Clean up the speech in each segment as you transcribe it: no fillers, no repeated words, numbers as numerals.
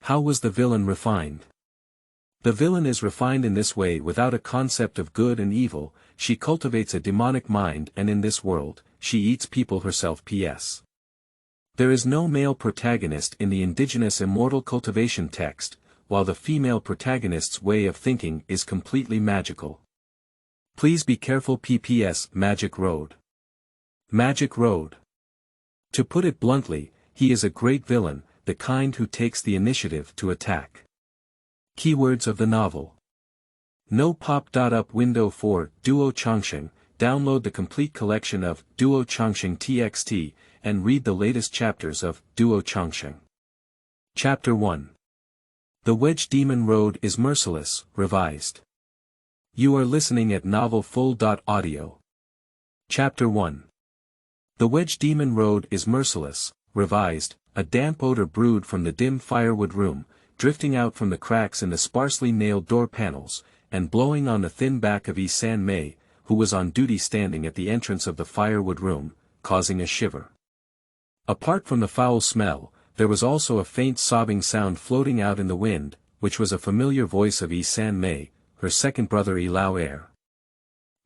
How was the villain refined? The villain is refined in this way without a concept of good and evil. She cultivates a demonic mind, and in this world, she eats people herself. P.S. There is no male protagonist in the indigenous immortal cultivation text, while the female protagonist's way of thinking is completely magical. Please be careful. P.P.S. Magic Road. Magic Road. To put it bluntly, he is a great villain, the kind who takes the initiative to attack. Keywords of the novel. No pop-up window for Duo Changsheng. Download the complete collection of Duo Changsheng TXT, and read the latest chapters of Duo Changsheng. Chapter 1. The Wedge Demon Road is Merciless, revised. You are listening at novelfull.audio. Chapter 1. The Wedge Demon Road is Merciless, revised. A damp odor brewed from the dim firewood room, drifting out from the cracks in the sparsely nailed door panels, and blowing on the thin back of San Mei, who was on duty standing at the entrance of the firewood room, causing a shiver. Apart from the foul smell, there was also a faint sobbing sound floating out in the wind, which was a familiar voice of San Mei, her second brother Lao Air.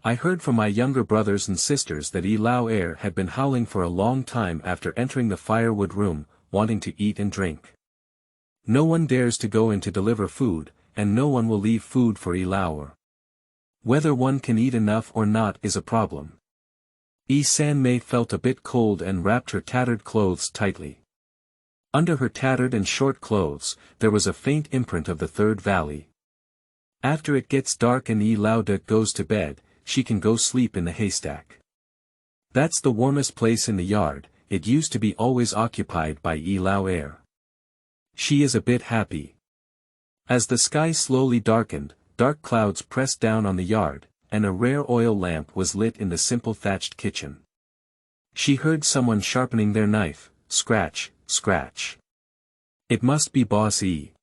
I heard from my younger brothers and sisters that Lao Air had been howling for a long time after entering the firewood room, wanting to eat and drink. No one dares to go in to deliver food, and no one will leave food for Lao. Whether one can eat enough or not is a problem. San Mei felt a bit cold and wrapped her tattered clothes tightly. Under her tattered and short clothes, there was a faint imprint of the Third Valley. After it gets dark and Lao goes to bed, she can go sleep in the haystack. That's the warmest place in the yard. It used to be always occupied by Lao Air. She is a bit happy. As the sky slowly darkened, dark clouds pressed down on the yard, and a rare oil lamp was lit in the simple thatched kitchen. She heard someone sharpening their knife, scratch, scratch. It must be Boss E.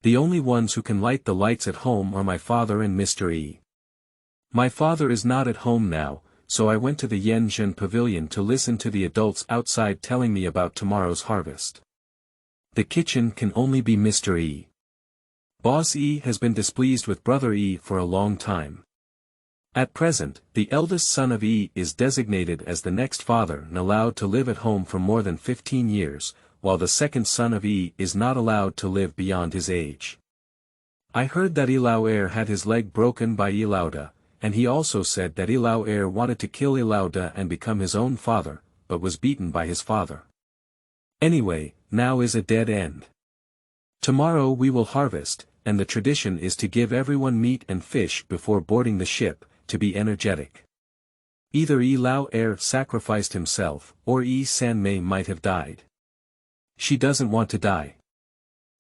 The only ones who can light the lights at home are my father and Mr. E. My father is not at home now, so I went to the Yanzhen pavilion to listen to the adults outside telling me about tomorrow's harvest. The kitchen can only be Mr. E. Boss E has been displeased with Brother E for a long time. At present, the eldest son of E is designated as the next father and allowed to live at home for more than 15 years, while the second son of E is not allowed to live beyond his age. I heard that Lao Air had his leg broken by Ilauda, and he also said that Lao Air wanted to kill Ilauda and become his own father, but was beaten by his father. Anyway, now is a dead end. Tomorrow we will harvest, and the tradition is to give everyone meat and fish before boarding the ship, to be energetic. Either Lao Air sacrificed himself, or San Mei might have died. She doesn't want to die.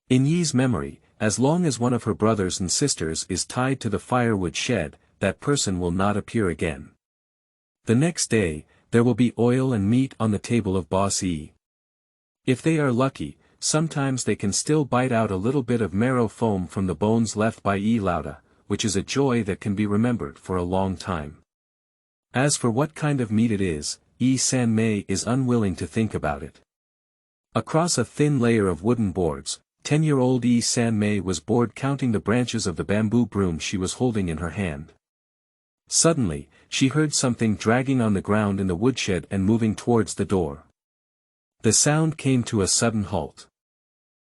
In Yi's memory, as long as one of her brothers and sisters is tied to the firewood shed, that person will not appear again. The next day, there will be oil and meat on the table of Boss E. If they are lucky, sometimes they can still bite out a little bit of marrow foam from the bones left by Lauda, which is a joy that can be remembered for a long time. As for what kind of meat it is, San Mei is unwilling to think about it. Across a thin layer of wooden boards, 10-year-old San Mei was bored counting the branches of the bamboo broom she was holding in her hand. Suddenly, she heard something dragging on the ground in the woodshed and moving towards the door. The sound came to a sudden halt.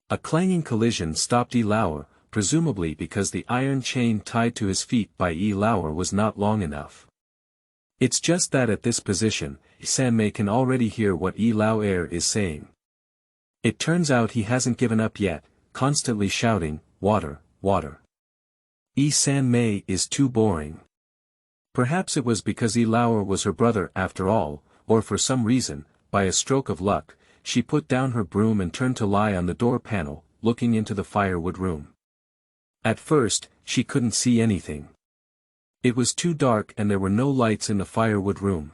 A clanging collision stopped Lauer, presumably because the iron chain tied to his feet by Lauer was not long enough. It's just that at this position, San Mei can already hear what Lao Air is saying. It turns out he hasn't given up yet, constantly shouting, "Water, water." San Mei is too boring. Perhaps it was because Lauer was her brother after all, or for some reason, by a stroke of luck, she put down her broom and turned to lie on the door panel, looking into the firewood room. At first, she couldn't see anything. It was too dark and there were no lights in the firewood room.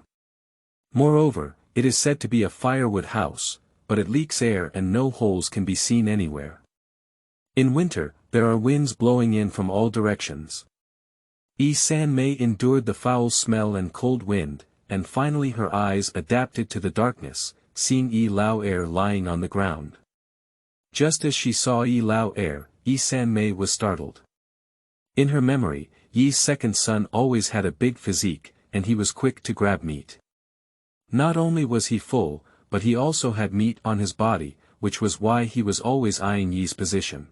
Moreover, it is said to be a firewood house, but it leaks air and no holes can be seen anywhere. In winter, there are winds blowing in from all directions. San Mei endured the foul smell and cold wind, and finally her eyes adapted to the darkness, seeing Lao Air lying on the ground. Just as she saw Yi Lao Air, Yi San Mei was startled. In her memory, Yi's second son always had a big physique, and he was quick to grab meat. Not only was he full, but he also had meat on his body, which was why he was always eyeing Yi's position.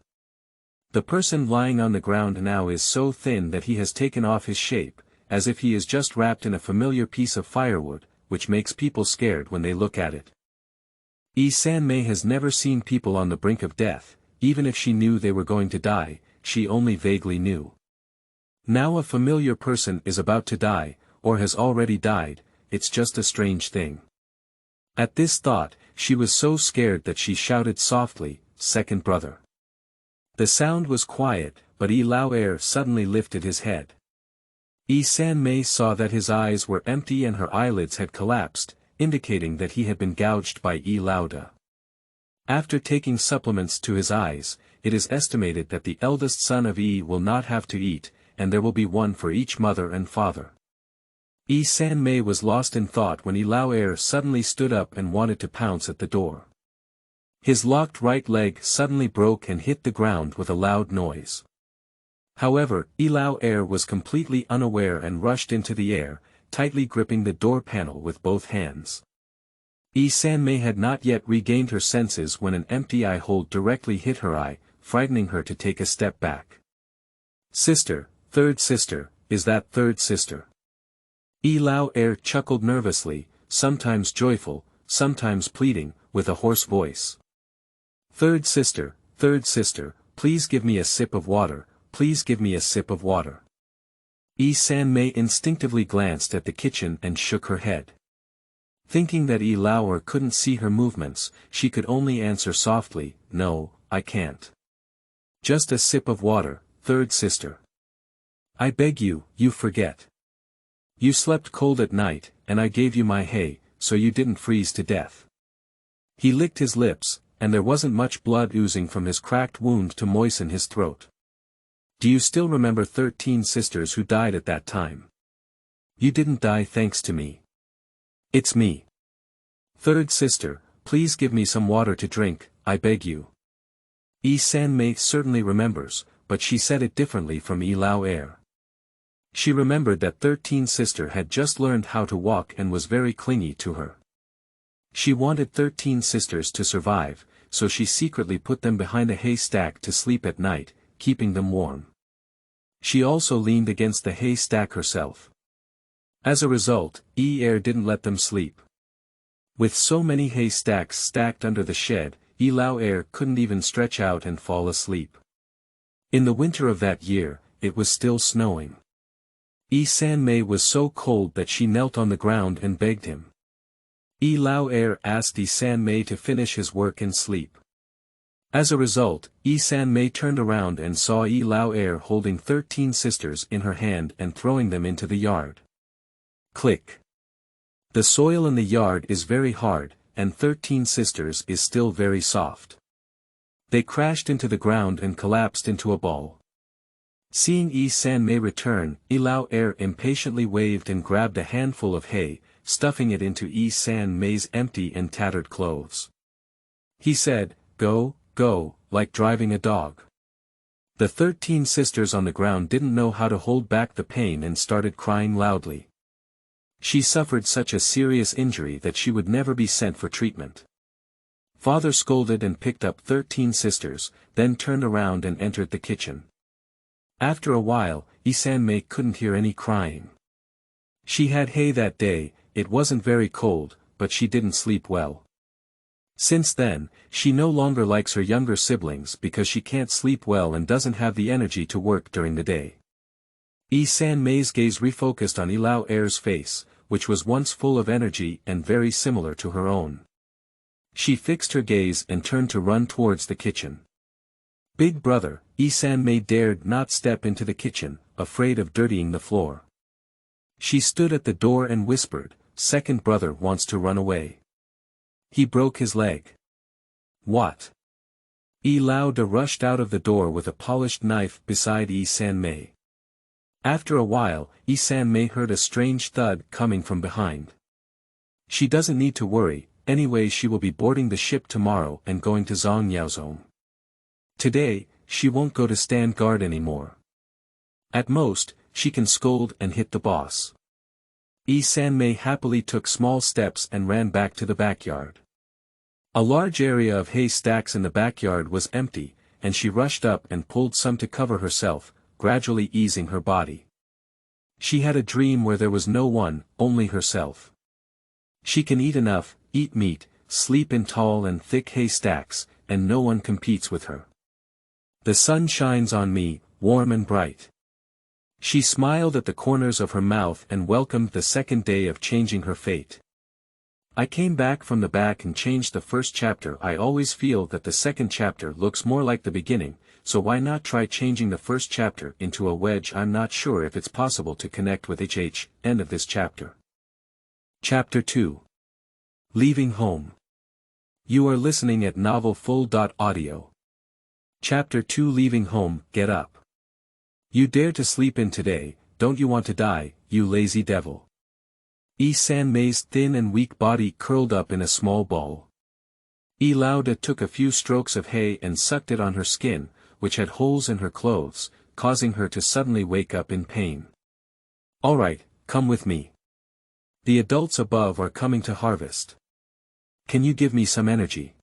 The person lying on the ground now is so thin that he has taken off his shape, as if he is just wrapped in a familiar piece of firewood, which makes people scared when they look at it. Yi San Mei has never seen people on the brink of death, even if she knew they were going to die, she only vaguely knew. Now a familiar person is about to die, or has already died, it's just a strange thing. At this thought, she was so scared that she shouted softly, "Second brother." The sound was quiet, but Yi Lao Air suddenly lifted his head. Yi San Mei saw that his eyes were empty and her eyelids had collapsed, indicating that he had been gouged by Yi Lao Da. After taking supplements to his eyes, it is estimated that the eldest son of Yi will not have to eat, and there will be one for each mother and father. Yi San Mei was lost in thought when Yi Lao Air suddenly stood up and wanted to pounce at the door. His locked right leg suddenly broke and hit the ground with a loud noise. However, Yi Lao Air was completely unaware and rushed into the air, tightly gripping the door panel with both hands. Yi San Mei had not yet regained her senses when an empty eye hole directly hit her eye, frightening her to take a step back. "Sister, third sister, is that third sister?" Yi Lao Air chuckled nervously, sometimes joyful, sometimes pleading, with a hoarse voice. Third sister, please give me a sip of water, please give me a sip of water." Yi San Mei instinctively glanced at the kitchen and shook her head. Thinking that Yi Lao Air couldn't see her movements, she could only answer softly, "No, I can't. Just a sip of water, third sister. I beg you, you forget. You slept cold at night, and I gave you my hay, so you didn't freeze to death." He licked his lips, and there wasn't much blood oozing from his cracked wound to moisten his throat. "Do you still remember 13 sisters who died at that time? You didn't die thanks to me. It's me. Third sister, please give me some water to drink, I beg you." Yi San Mei certainly remembers, but she said it differently from Yi Lao Air. She remembered that 13 sister had just learned how to walk and was very clingy to her. She wanted 13 sisters to survive, so she secretly put them behind a haystack to sleep at night, keeping them warm. She also leaned against the haystack herself. As a result, Yi Air didn't let them sleep. With so many haystacks stacked under the shed, Yi Lao Air couldn't even stretch out and fall asleep. In the winter of that year, it was still snowing. Yi San Mei was so cold that she knelt on the ground and begged him. Yi Lao Air asked Yi San Mei to finish his work and sleep. As a result, Yi San Mei turned around and saw Yi Lao Air holding 13 sisters in her hand and throwing them into the yard. Click. The soil in the yard is very hard, and 13 sisters is still very soft. They crashed into the ground and collapsed into a ball. Seeing Yi San Mei return, Yi Lao Air impatiently waved and grabbed a handful of hay, stuffing it into Yi San Mei's empty and tattered clothes. He said, "Go, go," like driving a dog. The 13 sisters on the ground didn't know how to hold back the pain and started crying loudly. She suffered such a serious injury that she would never be sent for treatment. Father scolded and picked up 13 sisters, then turned around and entered the kitchen. After a while, Yi San Mei couldn't hear any crying. She had hay that day. It wasn't very cold, but she didn't sleep well. Since then, she no longer likes her younger siblings because she can't sleep well and doesn't have the energy to work during the day. Yi San Mei's gaze refocused on Yi Lao Air's face, which was once full of energy and very similar to her own. She fixed her gaze and turned to run towards the kitchen. "Big brother," Yi San Mei dared not step into the kitchen, afraid of dirtying the floor. She stood at the door and whispered, "Second brother wants to run away. He broke his leg." "What?" Yi Lao Da rushed out of the door with a polished knife beside Yi San Mei. After a while, Yi San Mei heard a strange thud coming from behind. She doesn't need to worry, anyway she will be boarding the ship tomorrow and going to Zhongyaozong. Today, she won't go to stand guard anymore. At most, she can scold and hit the boss. San-mei happily took small steps and ran back to the backyard. A large area of hay stacks in the backyard was empty, and she rushed up and pulled some to cover herself, gradually easing her body. She had a dream where there was no one, only herself. She can eat enough, eat meat, sleep in tall and thick hay stacks, and no one competes with her. The sun shines on me, warm and bright. She smiled at the corners of her mouth and welcomed the second day of changing her fate. I came back from the back and changed the first chapter. I always feel that the second chapter looks more like the beginning, so why not try changing the first chapter into a wedge? I'm not sure if it's possible to connect with end of this chapter. Chapter 2. Leaving Home. You are listening at novelfull.audio. Chapter 2. Leaving Home. Get up. You dare to sleep in today, don't you want to die, you lazy devil? San-mei's thin and weak body curled up in a small ball. Lauda took a few strokes of hay and sucked it on her skin, which had holes in her clothes, causing her to suddenly wake up in pain. All right, come with me. The adults above are coming to harvest. Can you give me some energy?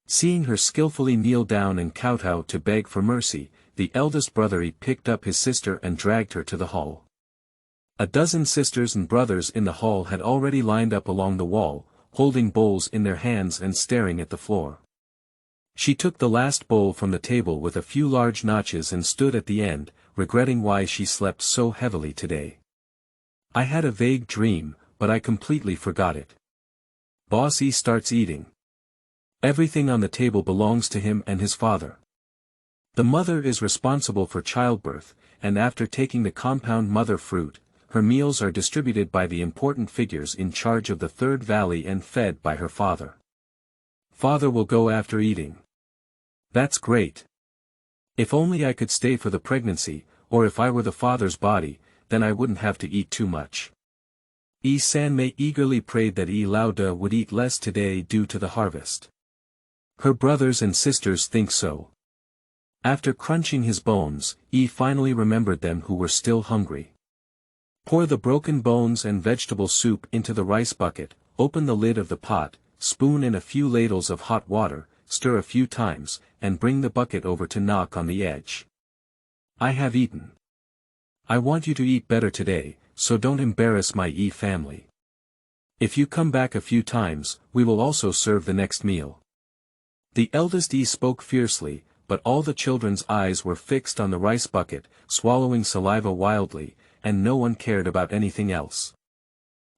Seeing her skillfully kneel down and kowtow to beg for mercy, the eldest brother picked up his sister and dragged her to the hall. A dozen sisters and brothers in the hall had already lined up along the wall, holding bowls in their hands and staring at the floor. She took the last bowl from the table with a few large notches and stood at the end, regretting why she slept so heavily today. I had a vague dream, but I completely forgot it. Boss starts eating. Everything on the table belongs to him and his father. The mother is responsible for childbirth, and after taking the compound mother fruit, her meals are distributed by the important figures in charge of the third valley and fed by her father. Father will go after eating. That's great. If only I could stay for the pregnancy, or if I were the father's body, then I wouldn't have to eat too much. San-mei eagerly prayed that Lauda would eat less today due to the harvest. Her brothers and sisters think so. After crunching his bones, finally remembered them who were still hungry. Pour the broken bones and vegetable soup into the rice bucket, open the lid of the pot, spoon in a few ladles of hot water, stir a few times, and bring the bucket over to knock on the edge. I have eaten. I want you to eat better today, so don't embarrass my family. If you come back a few times, we will also serve the next meal. The eldest spoke fiercely, but all the children's eyes were fixed on the rice bucket, swallowing saliva wildly, and no one cared about anything else.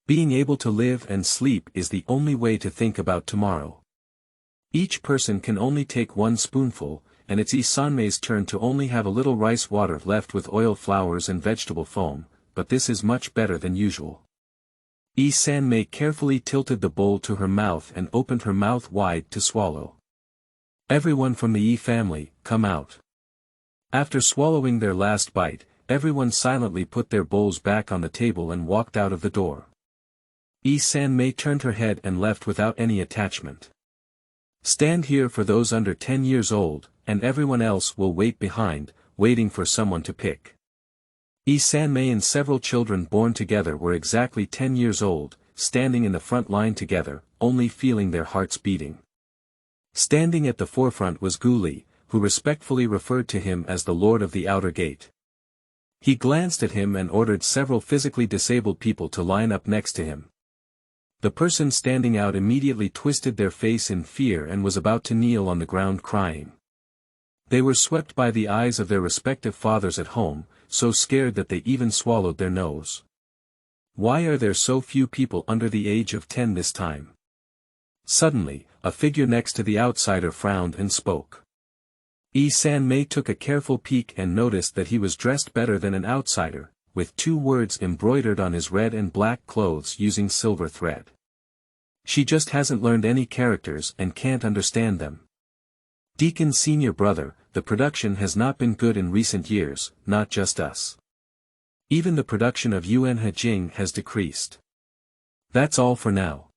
Being able to live and sleep is the only way to think about tomorrow. Each person can only take one spoonful, and it's San-mei's turn to only have a little rice water left with oil flowers and vegetable foam, but this is much better than usual. San-mei carefully tilted the bowl to her mouth and opened her mouth wide to swallow. Everyone from the family, come out. After swallowing their last bite, everyone silently put their bowls back on the table and walked out of the door. San-mei turned her head and left without any attachment. Stand here for those under 10 years old, and everyone else will wait behind, waiting for someone to pick. San-mei and several children born together were exactly 10 years old, standing in the front line together, only feeling their hearts beating. Standing at the forefront was Guli, who respectfully referred to him as the Lord of the Outer Gate. He glanced at him and ordered several physically disabled people to line up next to him. The person standing out immediately twisted their face in fear and was about to kneel on the ground crying. They were swept by the eyes of their respective fathers at home, so scared that they even swallowed their nose. Why are there so few people under the age of 10 this time? Suddenly, a figure next to the outsider frowned and spoke. San-mei took a careful peek and noticed that he was dressed better than an outsider, with 2 words embroidered on his red and black clothes using silver thread. She just hasn't learned any characters and can't understand them. Deacon's senior brother, the production has not been good in recent years, not just us. Even the production of Yuan Hejing has decreased. That's all for now.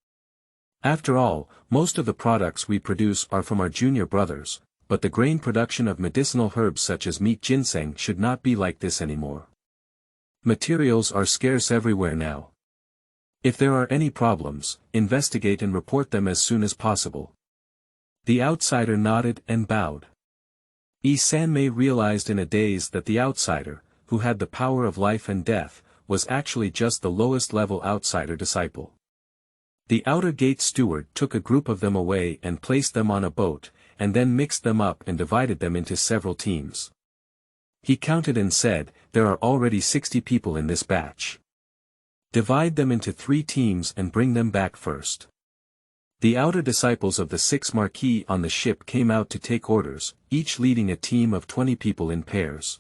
After all, most of the products we produce are from our junior brothers, but the grain production of medicinal herbs such as meat ginseng should not be like this anymore. Materials are scarce everywhere now. If there are any problems, investigate and report them as soon as possible. The outsider nodded and bowed. Sanmei realized in a daze that the outsider, who had the power of life and death, was actually just the lowest level outsider disciple. The outer gate steward took a group of them away and placed them on a boat, and then mixed them up and divided them into several teams. He counted and said, "There are already 60 people in this batch. Divide them into 3 teams and bring them back first." The outer disciples of the 6 Marquis on the ship came out to take orders, each leading a team of 20 people in pairs.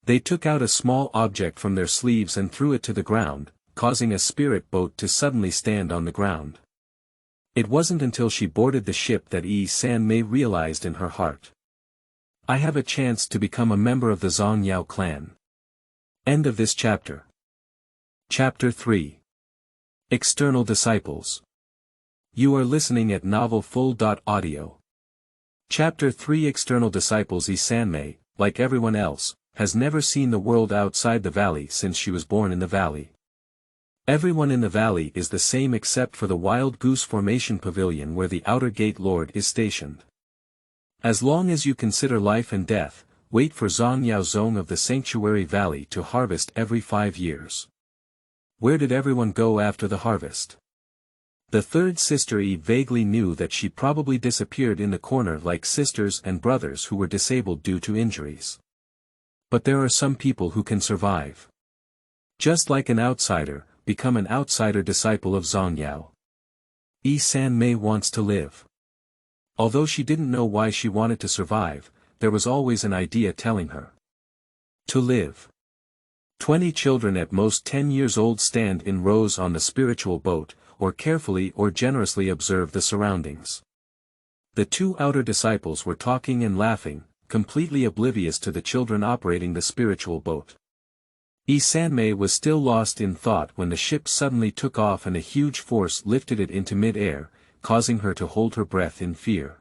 They took out a small object from their sleeves and threw it to the ground, causing a spirit boat to suddenly stand on the ground. It wasn't until she boarded the ship that Sanmei realized in her heart, "I have a chance to become a member of the Zongyao clan." End of this chapter. Chapter 3. External Disciples. You are listening at novelfull.audio. Chapter 3. External Disciples. Sanmei, like everyone else, has never seen the world outside the valley since she was born in the valley. Everyone in the valley is the same except for the Wild Goose Formation Pavilion where the outer gate lord is stationed. As long as you consider life and death, wait for Zongyao Zone of the Sanctuary Valley to harvest every 5 years. Where did everyone go after the harvest? The third sister vaguely knew that she probably disappeared in the corner like sisters and brothers who were disabled due to injuries. But there are some people who can survive. Just like an outsider, become an outsider disciple of Zongyao. Sanmei wants to live. Although she didn't know why she wanted to survive, there was always an idea telling her to live. 20 children at most 10 years old stand in rows on the spiritual boat, or carefully or generously observe the surroundings. The 2 outer disciples were talking and laughing, completely oblivious to the children operating the spiritual boat. Sanmei was still lost in thought when the ship suddenly took off and a huge force lifted it into mid-air, causing her to hold her breath in fear.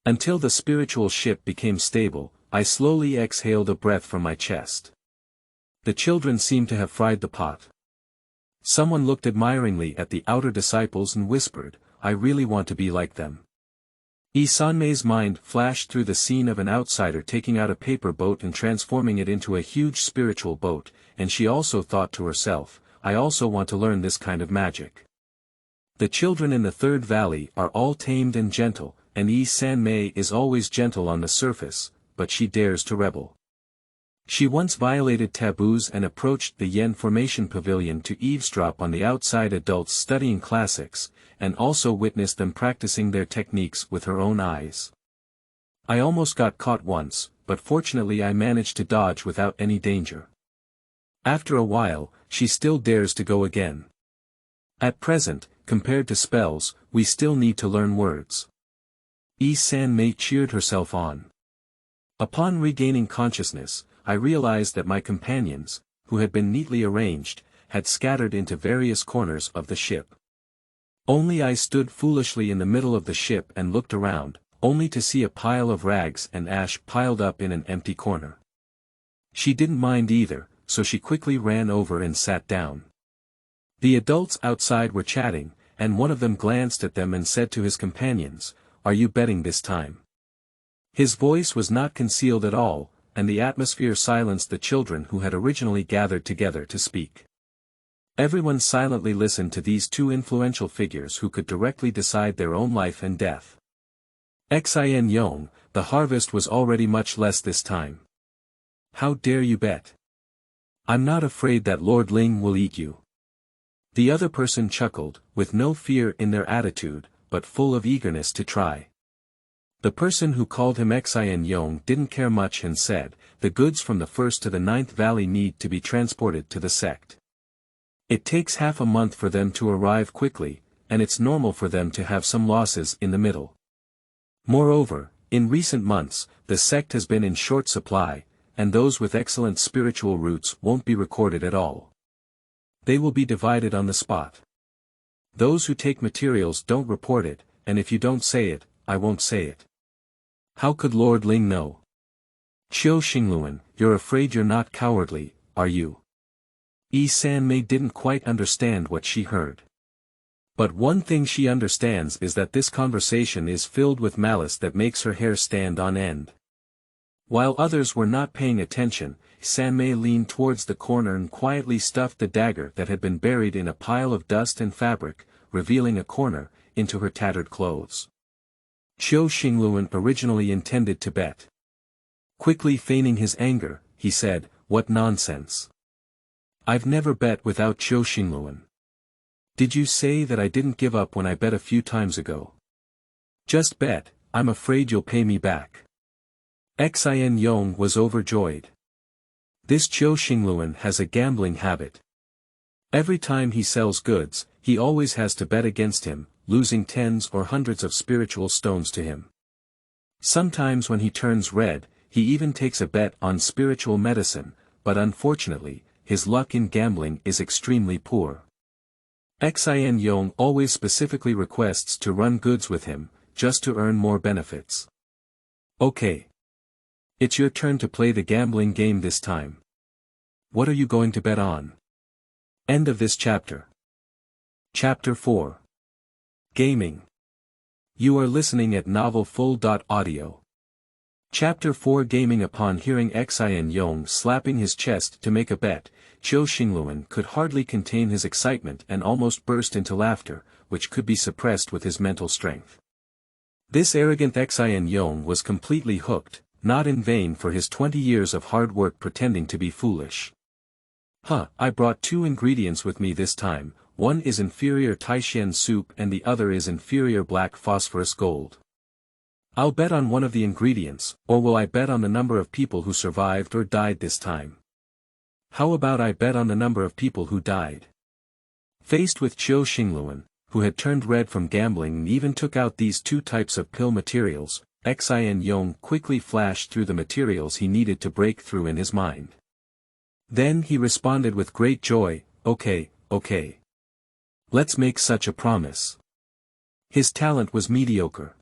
Until the spiritual ship became stable, I slowly exhaled a breath from my chest. The children seemed to have fried the pot. Someone looked admiringly at the outer disciples and whispered, "I really want to be like them." Sanmei's mind flashed through the scene of an outsider taking out a paper boat and transforming it into a huge spiritual boat, and she also thought to herself, "I also want to learn this kind of magic." The children in the third valley are all tamed and gentle, and Sanmei is always gentle on the surface, but she dares to rebel. She once violated taboos and approached the Yen Formation Pavilion to eavesdrop on the outside adults studying classics, and also witnessed them practicing their techniques with her own eyes. I almost got caught once, but fortunately I managed to dodge without any danger. After a while, she still dares to go again. At present, compared to spells, we still need to learn words. Sanmei cheered herself on. Upon regaining consciousness, I realized that my companions, who had been neatly arranged, had scattered into various corners of the ship. Only I stood foolishly in the middle of the ship and looked around, only to see a pile of rags and ash piled up in an empty corner. She didn't mind either, so she quickly ran over and sat down. The adults outside were chatting, and one of them glanced at them and said to his companions, "Are you betting this time?" His voice was not concealed at all, and the atmosphere silenced the children who had originally gathered together to speak. Everyone silently listened to these 2 influential figures who could directly decide their own life and death. Xin Yong, the harvest was already much less this time. How dare you bet? I'm not afraid that Lord Ling will eat you. The other person chuckled, with no fear in their attitude, but full of eagerness to try. The person who called him Xin Yong didn't care much and said, "The goods from the 1st to the 9th valley need to be transported to the sect. It takes half a month for them to arrive quickly, and it's normal for them to have some losses in the middle. Moreover, in recent months, the sect has been in short supply, and those with excellent spiritual roots won't be recorded at all. They will be divided on the spot. Those who take materials don't report it, and if you don't say it, I won't say it. How could Lord Ling know? Qiu Xingluan, you're afraid you're not cowardly, are you? Yi Sanmei didn't quite understand what she heard. But one thing she understands is that this conversation is filled with malice that makes her hair stand on end. While others were not paying attention, Sanmei leaned towards the corner and quietly stuffed the dagger that had been buried in a pile of dust and fabric, revealing a corner, into her tattered clothes. Qiu Xingluan originally intended to bet. Quickly feigning his anger, he said, "What nonsense. I've never bet without Qiu Xingluan. Did you say that I didn't give up when I bet a few times ago? Just bet, I'm afraid you'll pay me back." Xin Yong was overjoyed. This Qiu Xingluan has a gambling habit. Every time he sells goods, he always has to bet against him, losing tens or hundreds of spiritual stones to him. Sometimes when he turns red, he even takes a bet on spiritual medicine, but unfortunately, his luck in gambling is extremely poor. Xin Yong always specifically requests to run goods with him, just to earn more benefits. Okay. It's your turn to play the gambling game this time. What are you going to bet on? End of this chapter. Chapter 4. Gaming. You are listening at novelfull.audio. Chapter 4 Gaming. Upon hearing Xin Yong slapping his chest to make a bet, Qiu Xingluan could hardly contain his excitement and almost burst into laughter, which could be suppressed with his mental strength. This arrogant Xin Yong was completely hooked, not in vain for his 20 years of hard work pretending to be foolish. I brought 2 ingredients with me this time, one is inferior Taishan soup and the other is inferior black phosphorus gold. I'll bet on one of the ingredients, or will I bet on the number of people who survived or died this time? How about I bet on the number of people who died? Faced with Qiu Xingluan, who had turned red from gambling and even took out these 2 types of pill materials, Xin Yong quickly flashed through the materials he needed to break through in his mind. Then he responded with great joy, okay. Let's make such a promise. His talent was mediocre.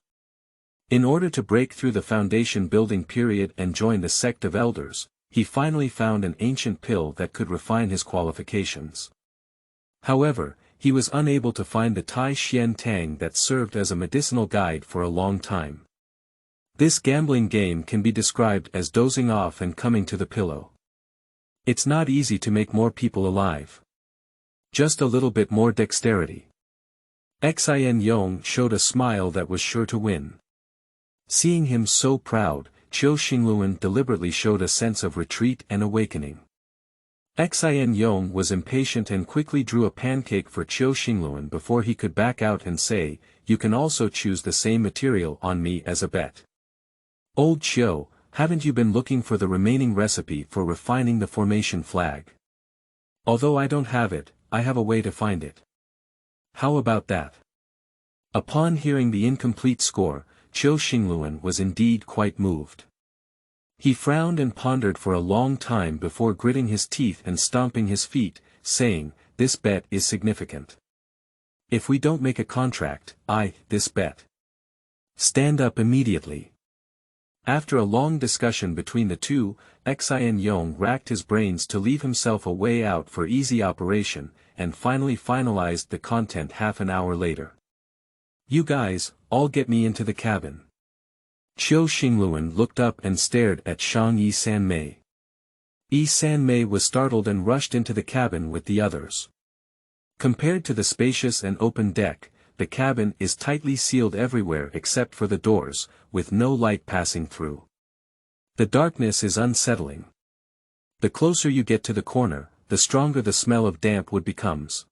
In order to break through the foundation building period and join the sect of elders, he finally found an ancient pill that could refine his qualifications. However, he was unable to find the Tai Xian Tang that served as a medicinal guide for a long time. This gambling game can be described as dozing off and coming to the pillow. It's not easy to make more people alive. Just a little bit more dexterity. Xin Yong showed a smile that was sure to win. Seeing him so proud, Qiu Xingluan deliberately showed a sense of retreat and awakening. Xin Yong was impatient and quickly drew a pancake for Qiu Xingluan before he could back out and say, "You can also choose the same material on me as a bet." "Old Qiu, haven't you been looking for the remaining recipe for refining the formation flag? Although I don't have it, I have a way to find it. How about that?" Upon hearing the incomplete score, Qiu Xingluan was indeed quite moved. He frowned and pondered for a long time before gritting his teeth and stomping his feet, saying, "This bet is significant. If we don't make a contract, this bet. Stand up immediately." After a long discussion between the two, Xin Yong racked his brains to leave himself a way out for easy operation, and finally finalized the content half an hour later. "You guys, all get me into the cabin." Qiu Xingluan looked up and stared at Shang Yi Sanmei. Yi Sanmei was startled and rushed into the cabin with the others. Compared to the spacious and open deck, the cabin is tightly sealed everywhere except for the doors, with no light passing through. The darkness is unsettling. The closer you get to the corner, the stronger the smell of damp wood becomes.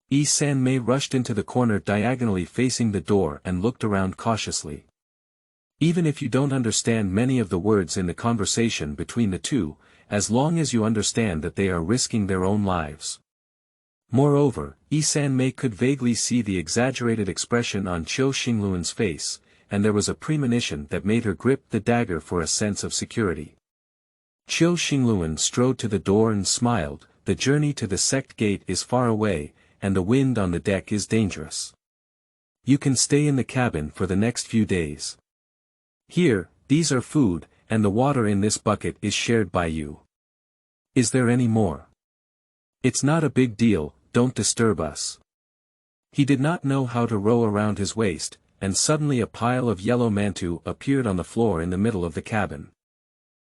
Yi Sanmei rushed into the corner diagonally facing the door and looked around cautiously. Even if you don't understand many of the words in the conversation between the two, as long as you understand that they are risking their own lives. Moreover, Yi Sanmei could vaguely see the exaggerated expression on Qiu Xingluan's face, and there was a premonition that made her grip the dagger for a sense of security. Qiu Xingluan strode to the door and smiled, "The journey to the sect gate is far away, and the wind on the deck is dangerous. You can stay in the cabin for the next few days. Here, these are food, and the water in this bucket is shared by you. Is there any more? It's not a big deal, don't disturb us. He did not know how to row around his waist, and suddenly a pile of yellow mantu appeared on the floor in the middle of the cabin.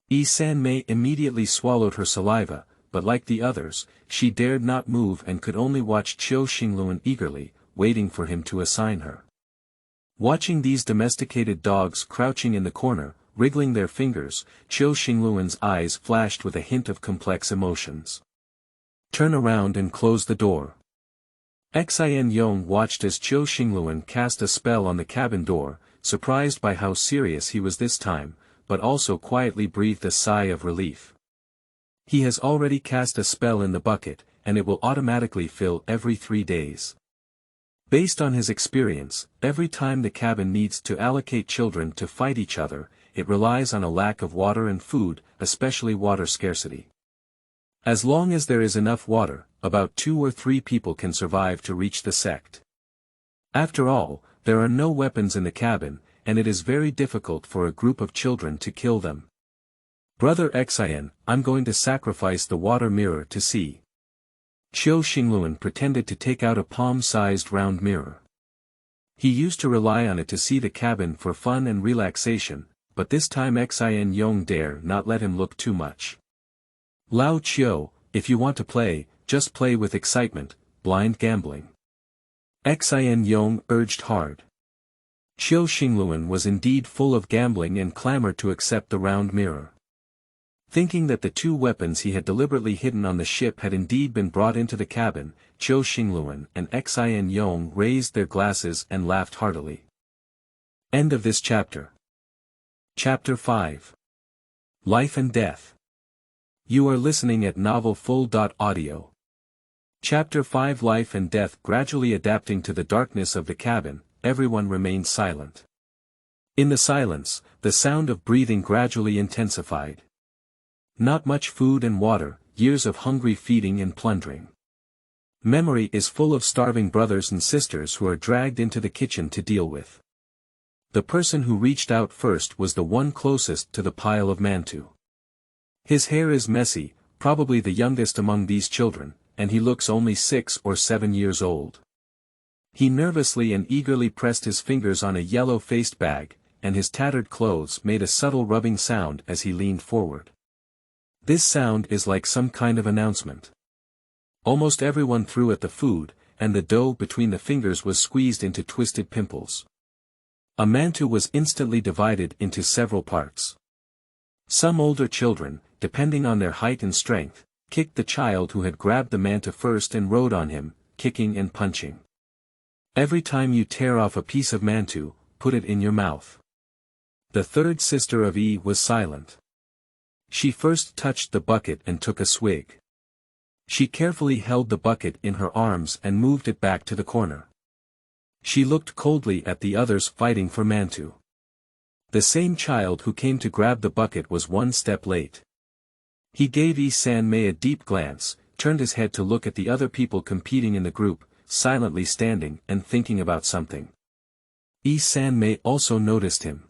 Yi-san-mei immediately swallowed her saliva, but like the others, she dared not move and could only watch Chiu Xingluan eagerly, waiting for him to assign her. Watching these domesticated dogs crouching in the corner, wriggling their fingers, Chiu Xingluan's eyes flashed with a hint of complex emotions. Turn around and close the door. Xin Yong watched as Chiu Xingluan cast a spell on the cabin door, surprised by how serious he was this time, but also quietly breathed a sigh of relief. He has already cast a spell in the bucket, and it will automatically fill every 3 days. Based on his experience, every time the cabin needs to allocate children to fight each other, it relies on a lack of water and food, especially water scarcity. As long as there is enough water, about 2 or 3 people can survive to reach the sect. After all, there are no weapons in the cabin, and it is very difficult for a group of children to kill them. Brother Xin, I'm going to sacrifice the water mirror to see. Chiu Xingluan pretended to take out a palm-sized round mirror. He used to rely on it to see the cabin for fun and relaxation, but this time Xin Yong dare not let him look too much. Lao Chiu, if you want to play, just play with excitement, blind gambling. Xin Yong urged hard. Chiu Xingluan was indeed full of gambling and clamored to accept the round mirror. Thinking that the 2 weapons he had deliberately hidden on the ship had indeed been brought into the cabin, Chiu Xingluan and Xin Yong raised their glasses and laughed heartily. End of this chapter. Chapter 5. Life and Death. You are listening at novelfull.audio. Chapter 5. Life and Death. Gradually adapting to the darkness of the cabin, everyone remained silent. In the silence, the sound of breathing gradually intensified. Not much food and water, years of hungry feeding and plundering. Memory is full of starving brothers and sisters who are dragged into the kitchen to deal with. The person who reached out first was the one closest to the pile of mantu. His hair is messy, probably the youngest among these children, and he looks only 6 or 7 years old. He nervously and eagerly pressed his fingers on a yellow-faced bag, and his tattered clothes made a subtle rubbing sound as he leaned forward. This sound is like some kind of announcement. Almost everyone threw at the food, and the dough between the fingers was squeezed into twisted pimples. A mantu was instantly divided into several parts. Some older children, depending on their height and strength, kicked the child who had grabbed the manta first and rode on him, kicking and punching. Every time you tear off a piece of mantu, put it in your mouth. The third sister of E was silent. She first touched the bucket and took a swig. She carefully held the bucket in her arms and moved it back to the corner. She looked coldly at the others fighting for mantu. The same child who came to grab the bucket was 1 step late. He gave Yi-san-mei a deep glance, turned his head to look at the other people competing in the group, silently standing and thinking about something. Yi-san-mei also noticed him.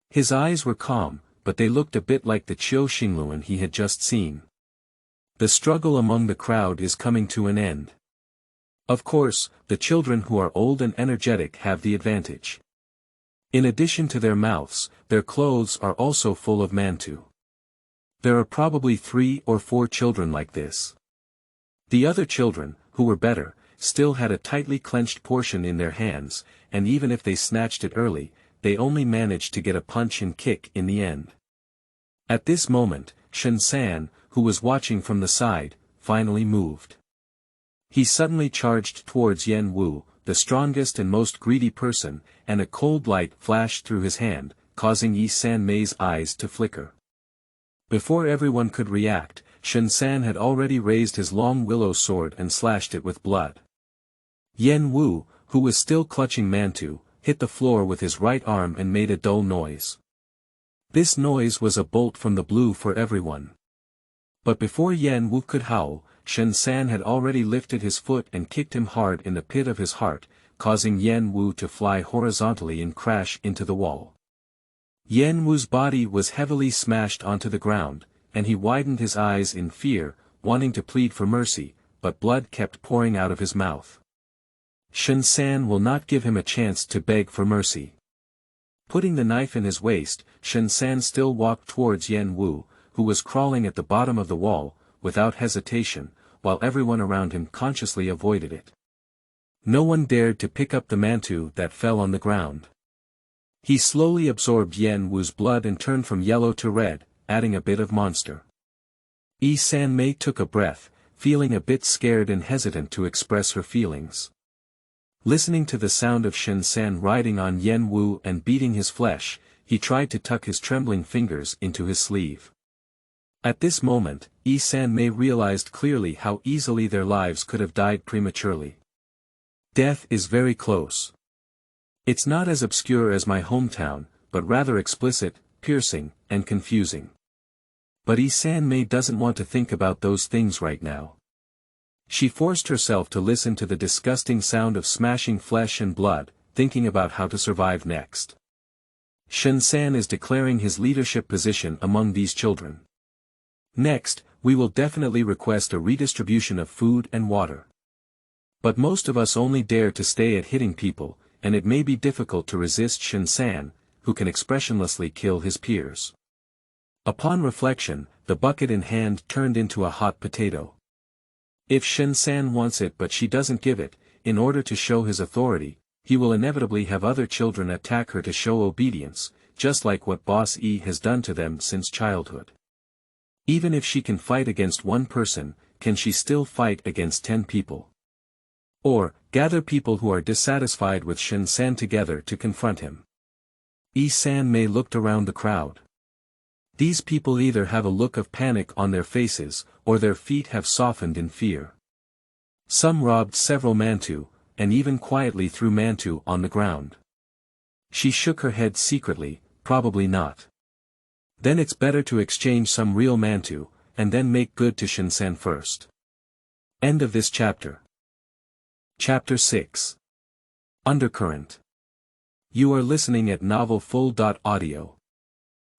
His eyes were calm, but they looked a bit like the Chiu Xingluan he had just seen. The struggle among the crowd is coming to an end. Of course, the children who are old and energetic have the advantage. In addition to their mouths, their clothes are also full of mantu. There are probably 3 or 4 children like this. The other children, who were better, still had a tightly clenched portion in their hands, and even if they snatched it early, they only managed to get a punch and kick in the end. At this moment, Shen-san, who was watching from the side, finally moved. He suddenly charged towards Yen Wu, the strongest and most greedy person, and a cold light flashed through his hand, causing Yi-san-mei's eyes to flicker. Before everyone could react, Shen-san had already raised his long willow sword and slashed it with blood. Yen Wu, who was still clutching mantu, hit the floor with his right arm and made a dull noise. This noise was a bolt from the blue for everyone. But before Yen Wu could howl, Shen-san had already lifted his foot and kicked him hard in the pit of his heart, causing Yen Wu to fly horizontally and crash into the wall. Yen Wu's body was heavily smashed onto the ground, and he widened his eyes in fear, wanting to plead for mercy, but blood kept pouring out of his mouth. Shen San will not give him a chance to beg for mercy. Putting the knife in his waist, Shen San still walked towards Yen Wu, who was crawling at the bottom of the wall, without hesitation, while everyone around him consciously avoided it. No one dared to pick up the mantu that fell on the ground. He slowly absorbed Yen Wu's blood and turned from yellow to red, adding a bit of monster. Yi San Mei took a breath, feeling a bit scared and hesitant to express her feelings. Listening to the sound of Shen San riding on Yen Wu and beating his flesh, he tried to tuck his trembling fingers into his sleeve. At this moment, Yi San Mei realized clearly how easily their lives could have died prematurely. Death is very close. It's not as obscure as my hometown, but rather explicit, piercing, and confusing. But Yi San Mei doesn't want to think about those things right now. She forced herself to listen to the disgusting sound of smashing flesh and blood, thinking about how to survive next. Shen San is declaring his leadership position among these children. Next, we will definitely request a redistribution of food and water. But most of us only dare to stay at hitting people, and it may be difficult to resist Shen San, who can expressionlessly kill his peers. Upon reflection, the bucket in hand turned into a hot potato. If Shen San wants it but she doesn't give it, in order to show his authority, he will inevitably have other children attack her to show obedience, just like what Boss E has done to them since childhood. Even if she can fight against one person, can she still fight against 10 people? Or, gather people who are dissatisfied with Shen San together to confront him? Yi San Mei looked around the crowd. These people either have a look of panic on their faces, or their feet have softened in fear. Some robbed several mantu, and even quietly threw mantu on the ground. She shook her head secretly, probably not. Then it's better to exchange some real mantu, and then make good to Shen San first. End of this chapter. Chapter 6. Undercurrent. You are listening at novelfull.audio.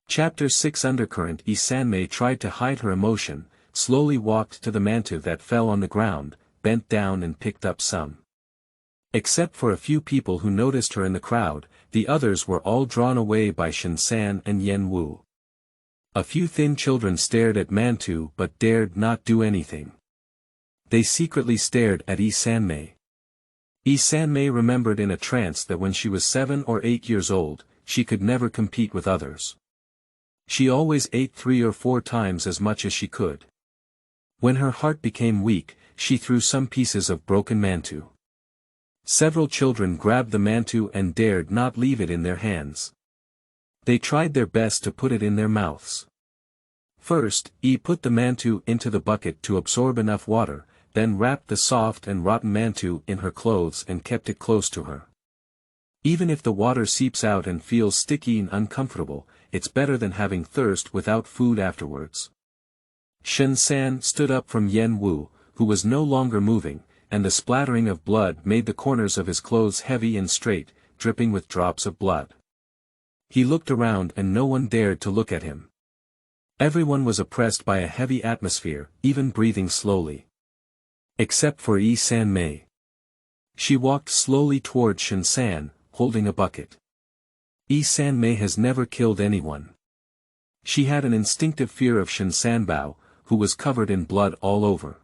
Chapter 6 Undercurrent. Yi San Mei tried to hide her emotion, slowly walked to the mantu that fell on the ground, bent down and picked up some. Except for a few people who noticed her in the crowd, the others were all drawn away by Shen San and Yen Wu. A few thin children stared at mantu but dared not do anything. They secretly stared at Yi San Mei. Yi San Mei remembered in a trance that when she was 7 or 8 years old, she could never compete with others. She always ate 3 or 4 times as much as she could. When her heart became weak, she threw some pieces of broken mantu. Several children grabbed the mantu and dared not leave it in their hands. They tried their best to put it in their mouths. First, Yi put the mantu into the bucket to absorb enough water, then wrapped the soft and rotten mantu in her clothes and kept it close to her. Even if the water seeps out and feels sticky and uncomfortable, it's better than having thirst without food afterwards. Shen San stood up from Yen Wu, who was no longer moving, and the splattering of blood made the corners of his clothes heavy and straight, dripping with drops of blood. He looked around and no one dared to look at him. Everyone was oppressed by a heavy atmosphere, even breathing slowly. Except for Yi San Mei. She walked slowly toward Shen San, holding a bucket. Yi San Mei has never killed anyone. She had an instinctive fear of Shen Sanbao, who was covered in blood all over.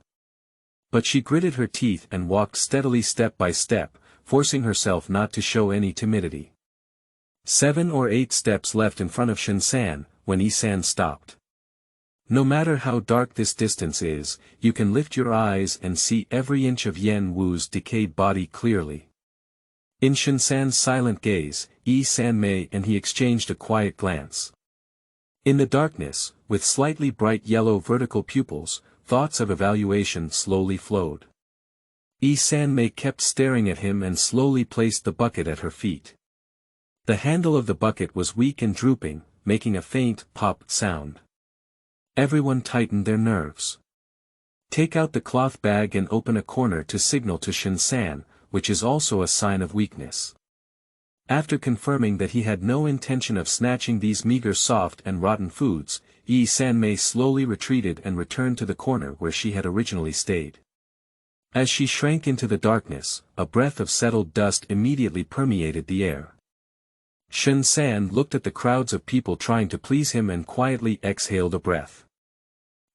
But she gritted her teeth and walked steadily step by step, forcing herself not to show any timidity. 7 or 8 steps left in front of Shen San, when Yi San stopped. No matter how dark this distance is, you can lift your eyes and see every inch of Yen Wu's decayed body clearly. In Shen San's silent gaze, Yi San Mei and he exchanged a quiet glance. In the darkness, with slightly bright yellow vertical pupils, thoughts of evaluation slowly flowed. Yi San Mei kept staring at him and slowly placed the bucket at her feet. The handle of the bucket was weak and drooping, making a faint pop sound. Everyone tightened their nerves. Take out the cloth bag and open a corner to signal to Shen San, which is also a sign of weakness. After confirming that he had no intention of snatching these meager soft and rotten foods, Yi Sanmei slowly retreated and returned to the corner where she had originally stayed. As she shrank into the darkness, a breath of settled dust immediately permeated the air. Shen San looked at the crowds of people trying to please him and quietly exhaled a breath.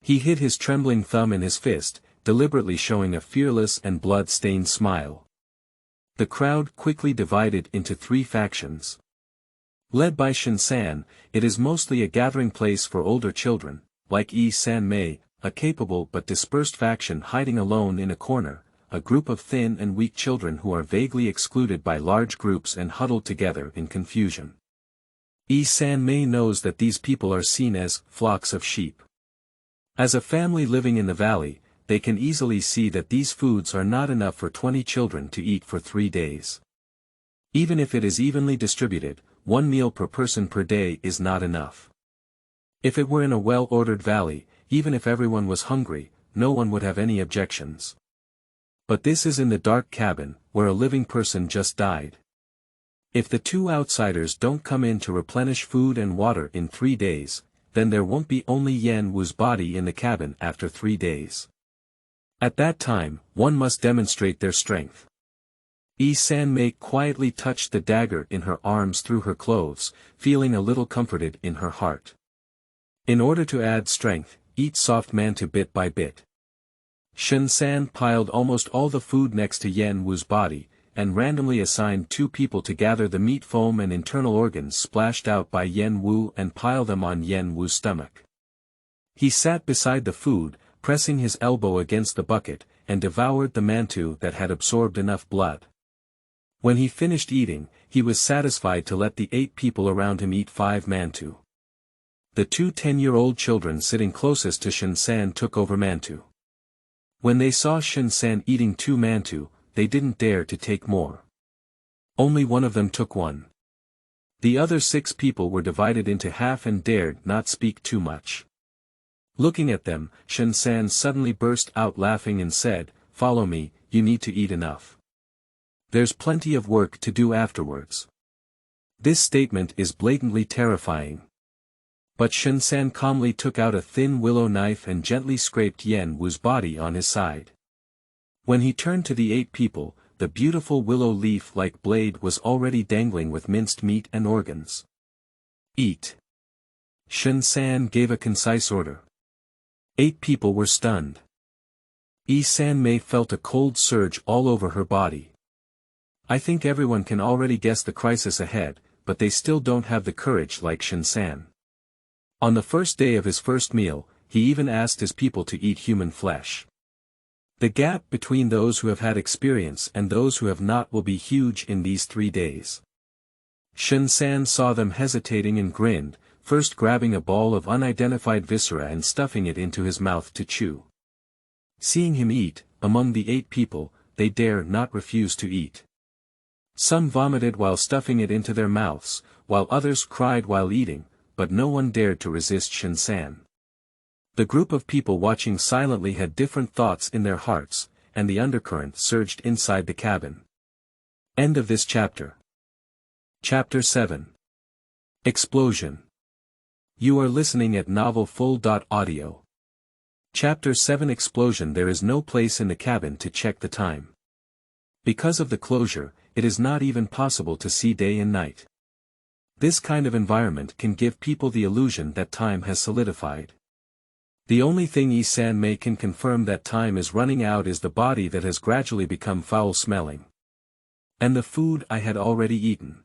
He hid his trembling thumb in his fist, deliberately showing a fearless and blood-stained smile. The crowd quickly divided into 3 factions. Led by Shen San, it is mostly a gathering place for older children, like Yi Sanmei, a capable but dispersed faction hiding alone in a corner, a group of thin and weak children who are vaguely excluded by large groups and huddled together in confusion. Yi Sanmei knows that these people are seen as flocks of sheep. As a family living in the valley, they can easily see that these foods are not enough for 20 children to eat for 3 days. Even if it is evenly distributed, 1 meal per person per day is not enough. If it were in a well-ordered valley, even if everyone was hungry, no one would have any objections. But this is in the dark cabin, where a living person just died. If the 2 outsiders don't come in to replenish food and water in 3 days, then there won't be only Yan Wu's body in the cabin after 3 days. At that time, one must demonstrate their strength. Yi Sanmei quietly touched the dagger in her arms through her clothes, feeling a little comforted in her heart. In order to add strength, eat soft mantu bit by bit. Shen San piled almost all the food next to Yan Wu's body, and randomly assigned 2 people to gather the meat foam and internal organs splashed out by Yan Wu and pile them on Yan Wu's stomach. He sat beside the food, pressing his elbow against the bucket, and devoured the mantu that had absorbed enough blood. When he finished eating, he was satisfied to let the 8 people around him eat 5 mantu. The 2 10-year-old children sitting closest to Shen San took over mantu. When they saw Shen San eating 2 mantu, they didn't dare to take more. Only one of them took 1. The other 6 people were divided into half and dared not speak too much. Looking at them, Shen San suddenly burst out laughing and said, "Follow me, you need to eat enough. There's plenty of work to do afterwards." This statement is blatantly terrifying. But Shen San calmly took out a thin willow knife and gently scraped Yan Wu's body on his side. When he turned to the 8 people, the beautiful willow leaf-like blade was already dangling with minced meat and organs. "Eat." Shen San gave a concise order. 8 people were stunned. Yi Sanmei felt a cold surge all over her body. I think everyone can already guess the crisis ahead, but they still don't have the courage like Shen San. On the first day of his first meal, he even asked his people to eat human flesh. The gap between those who have had experience and those who have not will be huge in these 3 days. Shen San saw them hesitating and grinned, first grabbing a ball of unidentified viscera and stuffing it into his mouth to chew. Seeing him eat, among the 8 people, they dare not refuse to eat. Some vomited while stuffing it into their mouths, while others cried while eating, but no one dared to resist Shen San. The group of people watching silently had different thoughts in their hearts, and the undercurrent surged inside the cabin. End of this chapter. Chapter 7. Explosion. You are listening at novelfull.audio. Chapter 7 Explosion. There is no place in the cabin to check the time. Because of the closure, it is not even possible to see day and night. This kind of environment can give people the illusion that time has solidified. The only thing Yi Sanmei can confirm that time is running out is the body that has gradually become foul-smelling. And the food I had already eaten.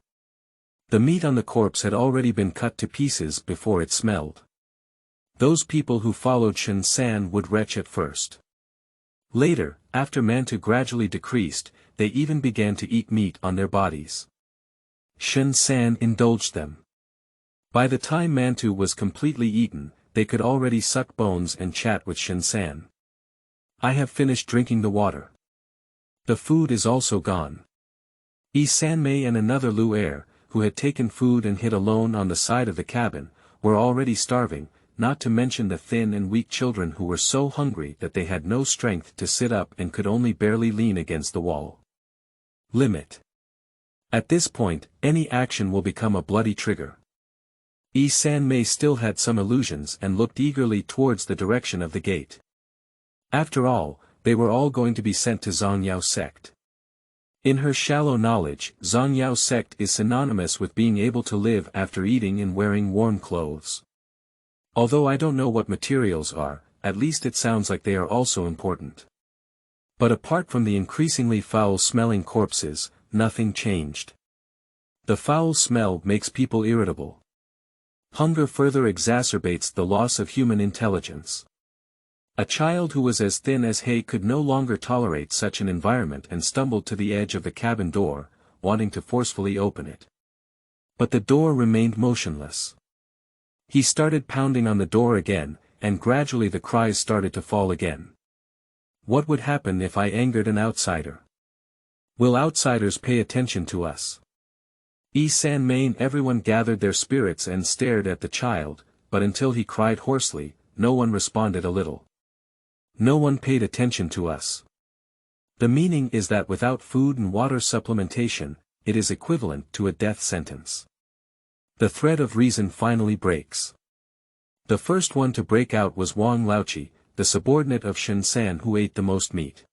The meat on the corpse had already been cut to pieces before it smelled. Those people who followed Shen San would retch at first. Later, after mantu gradually decreased, they even began to eat meat on their bodies. Shen San indulged them. By the time mantu was completely eaten, they could already suck bones and chat with Shen San. I have finished drinking the water. The food is also gone. Yi Sanmei and another Lu heir, who had taken food and hid alone on the side of the cabin, were already starving, not to mention the thin and weak children who were so hungry that they had no strength to sit up and could only barely lean against the wall. Limit. At this point, any action will become a bloody trigger. San Mei still had some illusions and looked eagerly towards the direction of the gate. After all, they were all going to be sent to Zhongyao sect. In her shallow knowledge, Zhongyao sect is synonymous with being able to live after eating and wearing warm clothes. Although I don't know what materials are, at least it sounds like they are also important. But apart from the increasingly foul-smelling corpses, nothing changed. The foul smell makes people irritable. Hunger further exacerbates the loss of human intelligence. A child who was as thin as hay could no longer tolerate such an environment and stumbled to the edge of the cabin door, wanting to forcefully open it. But the door remained motionless. He started pounding on the door again, and gradually the cries started to fall again. What would happen if I angered an outsider? Will outsiders pay attention to us? San Mei and everyone gathered their spirits and stared at the child, but until he cried hoarsely, no one responded a little. No one paid attention to us. The meaning is that without food and water supplementation, it is equivalent to a death sentence. The thread of reason finally breaks. The first one to break out was Wang Laoqi, the subordinate of Shen San who ate the most meat.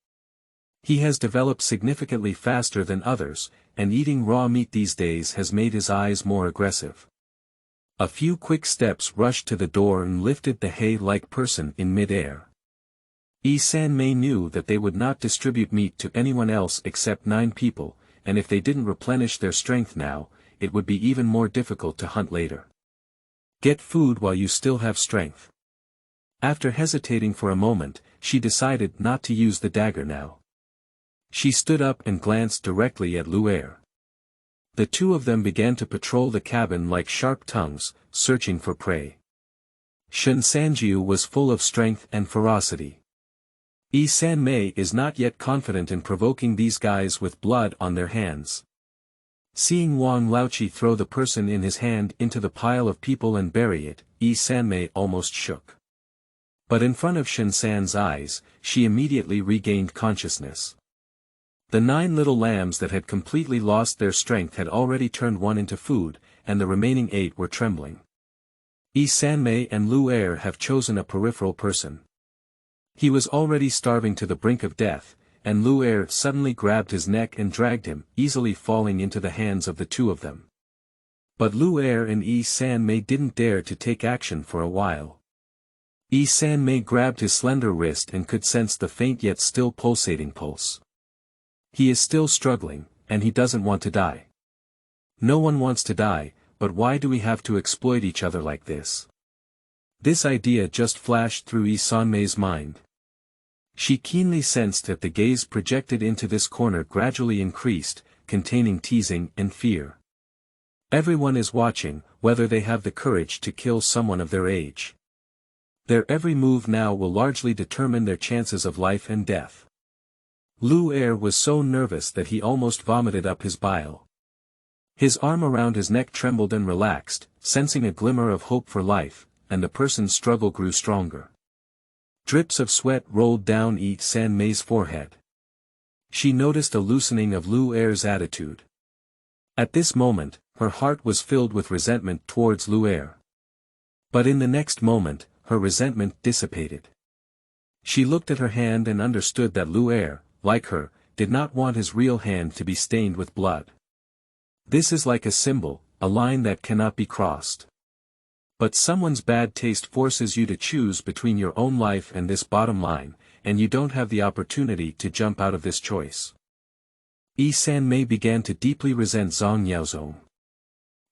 He has developed significantly faster than others, and eating raw meat these days has made his eyes more aggressive. A few quick steps rushed to the door and lifted the hay-like person in mid-air. San Mei knew that they would not distribute meat to anyone else except 9 people, and if they didn't replenish their strength now, it would be even more difficult to hunt later. Get food while you still have strength. After hesitating for a moment, she decided not to use the dagger now. She stood up and glanced directly at Lu'er. The two of them began to patrol the cabin like sharp tongues, searching for prey. Shen Sanjiu was full of strength and ferocity. San Mei is not yet confident in provoking these guys with blood on their hands. Seeing Wang Laoqi throw the person in his hand into the pile of people and bury it, San Mei almost shook. But in front of Shen San's eyes, she immediately regained consciousness. The 9 little lambs that had completely lost their strength had already turned one into food, and the remaining 8 were trembling. San Mei and Lu'er have chosen a peripheral person. He was already starving to the brink of death, and Lu'er suddenly grabbed his neck and dragged him, easily falling into the hands of the two of them. But Lu'er and San Mei didn't dare to take action for a while. San Mei grabbed his slender wrist and could sense the faint yet still pulsating pulse. He is still struggling, and he doesn't want to die. No one wants to die, but why do we have to exploit each other like this? This idea just flashed through San Mei's mind. She keenly sensed that the gaze projected into this corner gradually increased, containing teasing and fear. Everyone is watching, whether they have the courage to kill someone of their age. Their every move now will largely determine their chances of life and death. Lu'er was so nervous that he almost vomited up his bile. His arm around his neck trembled and relaxed, sensing a glimmer of hope for life, and the person's struggle grew stronger. Drips of sweat rolled down San Mei's forehead. She noticed a loosening of Lu'er's attitude. At this moment, her heart was filled with resentment towards Lu'er. But in the next moment, her resentment dissipated. She looked at her hand and understood that Lu'er, like her, did not want his real hand to be stained with blood. This is like a symbol, a line that cannot be crossed. But someone's bad taste forces you to choose between your own life and this bottom line, and you don't have the opportunity to jump out of this choice. San Mei began to deeply resent Zhang Yaozong.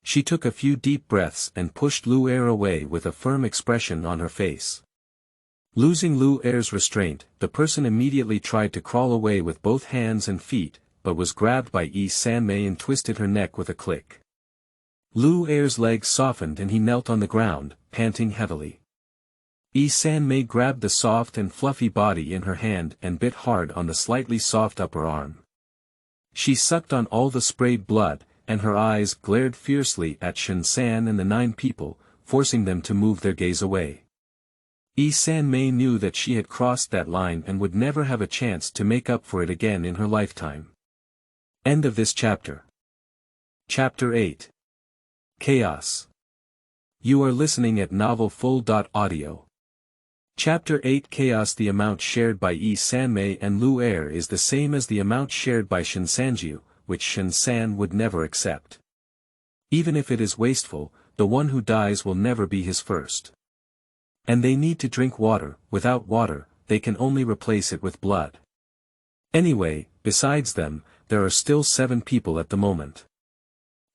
She took a few deep breaths and pushed Lu'er away with a firm expression on her face. Losing Lu'er's restraint, the person immediately tried to crawl away with both hands and feet, but was grabbed by San Mei and twisted her neck with a click. Lu'er's legs softened and he knelt on the ground, panting heavily. San Mei grabbed the soft and fluffy body in her hand and bit hard on the slightly soft upper arm. She sucked on all the sprayed blood, and her eyes glared fiercely at Shen San and the 9 people, forcing them to move their gaze away. San Mei knew that she had crossed that line and would never have a chance to make up for it again in her lifetime. End of this chapter. Chapter 8. Chaos. You are listening at novelfull.audio. Chapter 8 Chaos. The amount shared by Yi Sanmei and Lu Er is the same as the amount shared by Shinsanju, which Shinsan would never accept. Even if it is wasteful, the one who dies will never be his first. And they need to drink water. Without water, they can only replace it with blood. Anyway, besides them, there are still 7 people at the moment.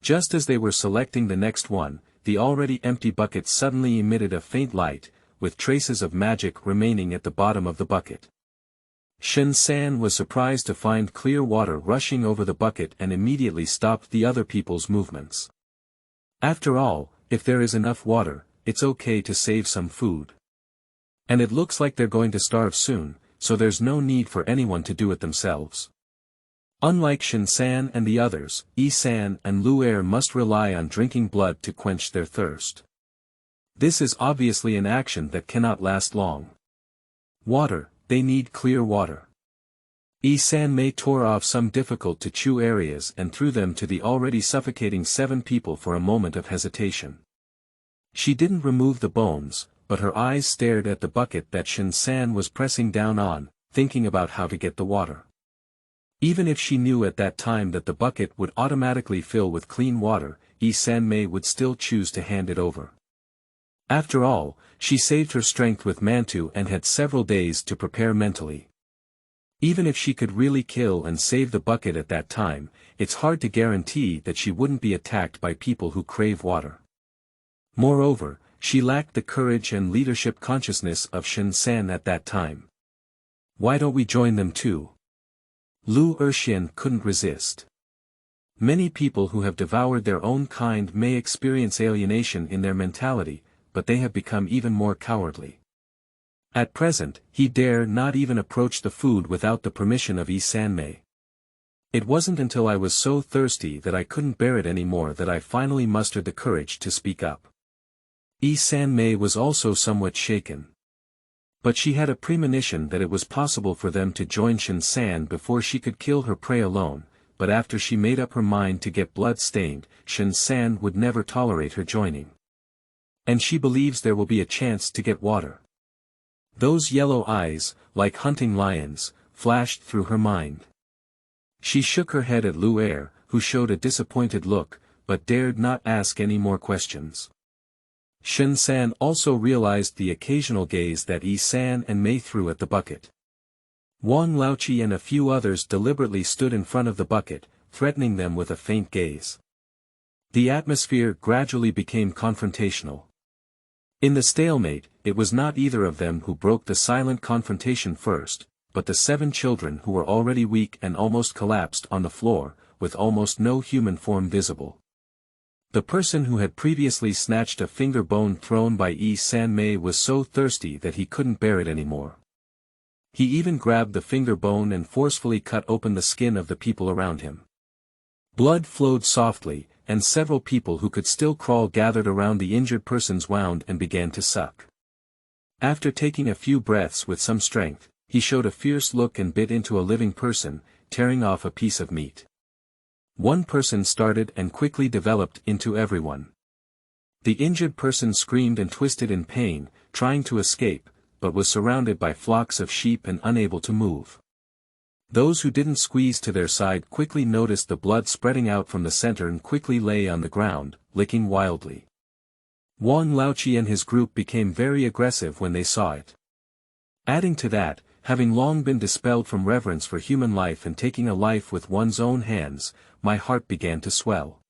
Just as they were selecting the next one, the already empty bucket suddenly emitted a faint light, with traces of magic remaining at the bottom of the bucket. Shinsan was surprised to find clear water rushing over the bucket and immediately stopped the other people's movements. After all, if there is enough water, it's okay to save some food. And it looks like they're going to starve soon, so there's no need for anyone to do it themselves. Unlike Shinsan and the others, Yi-san and Lu Er must rely on drinking blood to quench their thirst. This is obviously an action that cannot last long. Water, they need clear water. Yi-san tore off some difficult-to-chew areas and threw them to the already suffocating 7 people for a moment of hesitation. She didn't remove the bones, but her eyes stared at the bucket that Shinsan was pressing down on, thinking about how to get the water. Even if she knew at that time that the bucket would automatically fill with clean water, Yi-san would still choose to hand it over. After all, she saved her strength with Mantu and had several days to prepare mentally. Even if she could really kill and save the bucket at that time, it's hard to guarantee that she wouldn't be attacked by people who crave water. Moreover, she lacked the courage and leadership consciousness of Shinsan at that time. Why don't we join them too? Lu Erxian couldn't resist. Many people who have devoured their own kind may experience alienation in their mentality, but they have become even more cowardly. At present, he dare not even approach the food without the permission of Yi-san. It wasn't until I was so thirsty that I couldn't bear it anymore that I finally mustered the courage to speak up. Yi-san was also somewhat shaken. But she had a premonition that it was possible for them to join Shinsan before she could kill her prey alone, but after she made up her mind to get blood-stained, Shinsan would never tolerate her joining. And she believes there will be a chance to get water. Those yellow eyes, like hunting lions, flashed through her mind. She shook her head at Lu Er, who showed a disappointed look, but dared not ask any more questions. Shinsan also realized the occasional gaze that Yi-san and Mei threw at the bucket. Wang Laoqi and a few others deliberately stood in front of the bucket, threatening them with a faint gaze. The atmosphere gradually became confrontational. In the stalemate, it was not either of them who broke the silent confrontation first, but the 7 children who were already weak and almost collapsed on the floor, with almost no human form visible. The person who had previously snatched a finger bone thrown by Yi-san was so thirsty that he couldn't bear it anymore. He even grabbed the finger bone and forcefully cut open the skin of the people around him. Blood flowed softly, and several people who could still crawl gathered around the injured person's wound and began to suck. After taking a few breaths with some strength, he showed a fierce look and bit into a living person, tearing off a piece of meat. One person started and quickly developed into everyone. The injured person screamed and twisted in pain, trying to escape, but was surrounded by flocks of sheep and unable to move. Those who didn't squeeze to their side quickly noticed the blood spreading out from the center and quickly lay on the ground, licking wildly. Wang Laoqi and his group became very aggressive when they saw it. Adding to that, having long been dispelled from reverence for human life and taking a life with one's own hands, my heart began to swell.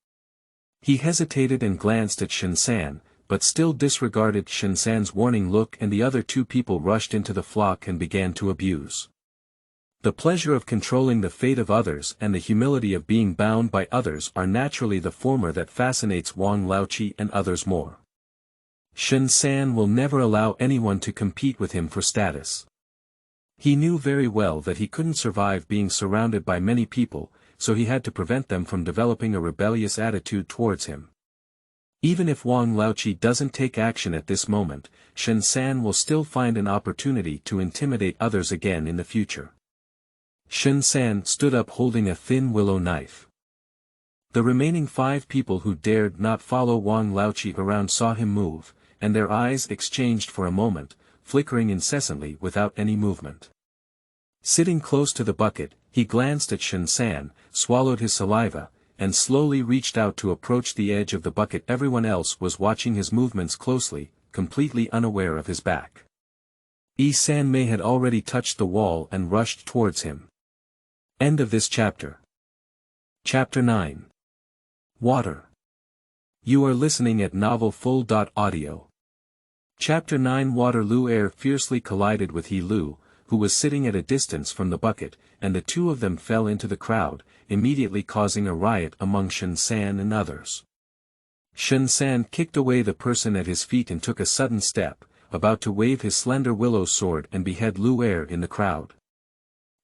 He hesitated and glanced at Shinsan, but still disregarded Shinsan's warning look, and the other 2 people rushed into the flock and began to abuse. The pleasure of controlling the fate of others and the humility of being bound by others are naturally the former that fascinates Wang Laoqi and others more. Shinsan will never allow anyone to compete with him for status. He knew very well that he couldn't survive being surrounded by many people, so he had to prevent them from developing a rebellious attitude towards him. Even if Wang Laoqi doesn't take action at this moment, Shinsan will still find an opportunity to intimidate others again in the future. Shinsan stood up holding a thin willow knife. The remaining 5 people who dared not follow Wang Laoqi around saw him move, and their eyes exchanged for a moment, flickering incessantly without any movement. Sitting close to the bucket, he glanced at Shen San, swallowed his saliva, and slowly reached out to approach the edge of the bucket. Everyone else was watching his movements closely, completely unaware of his back. Yi Sanmei had already touched the wall and rushed towards him. End of this chapter. Chapter 9. Water. You are listening at novelfull.audio. Chapter 9. Water. Lu Er fiercely collided with He Lu, who was sitting at a distance from the bucket, and the two of them fell into the crowd, immediately causing a riot among Shen San and others. Shen San kicked away the person at his feet and took a sudden step, about to wave his slender willow sword and behead Lu Er in the crowd.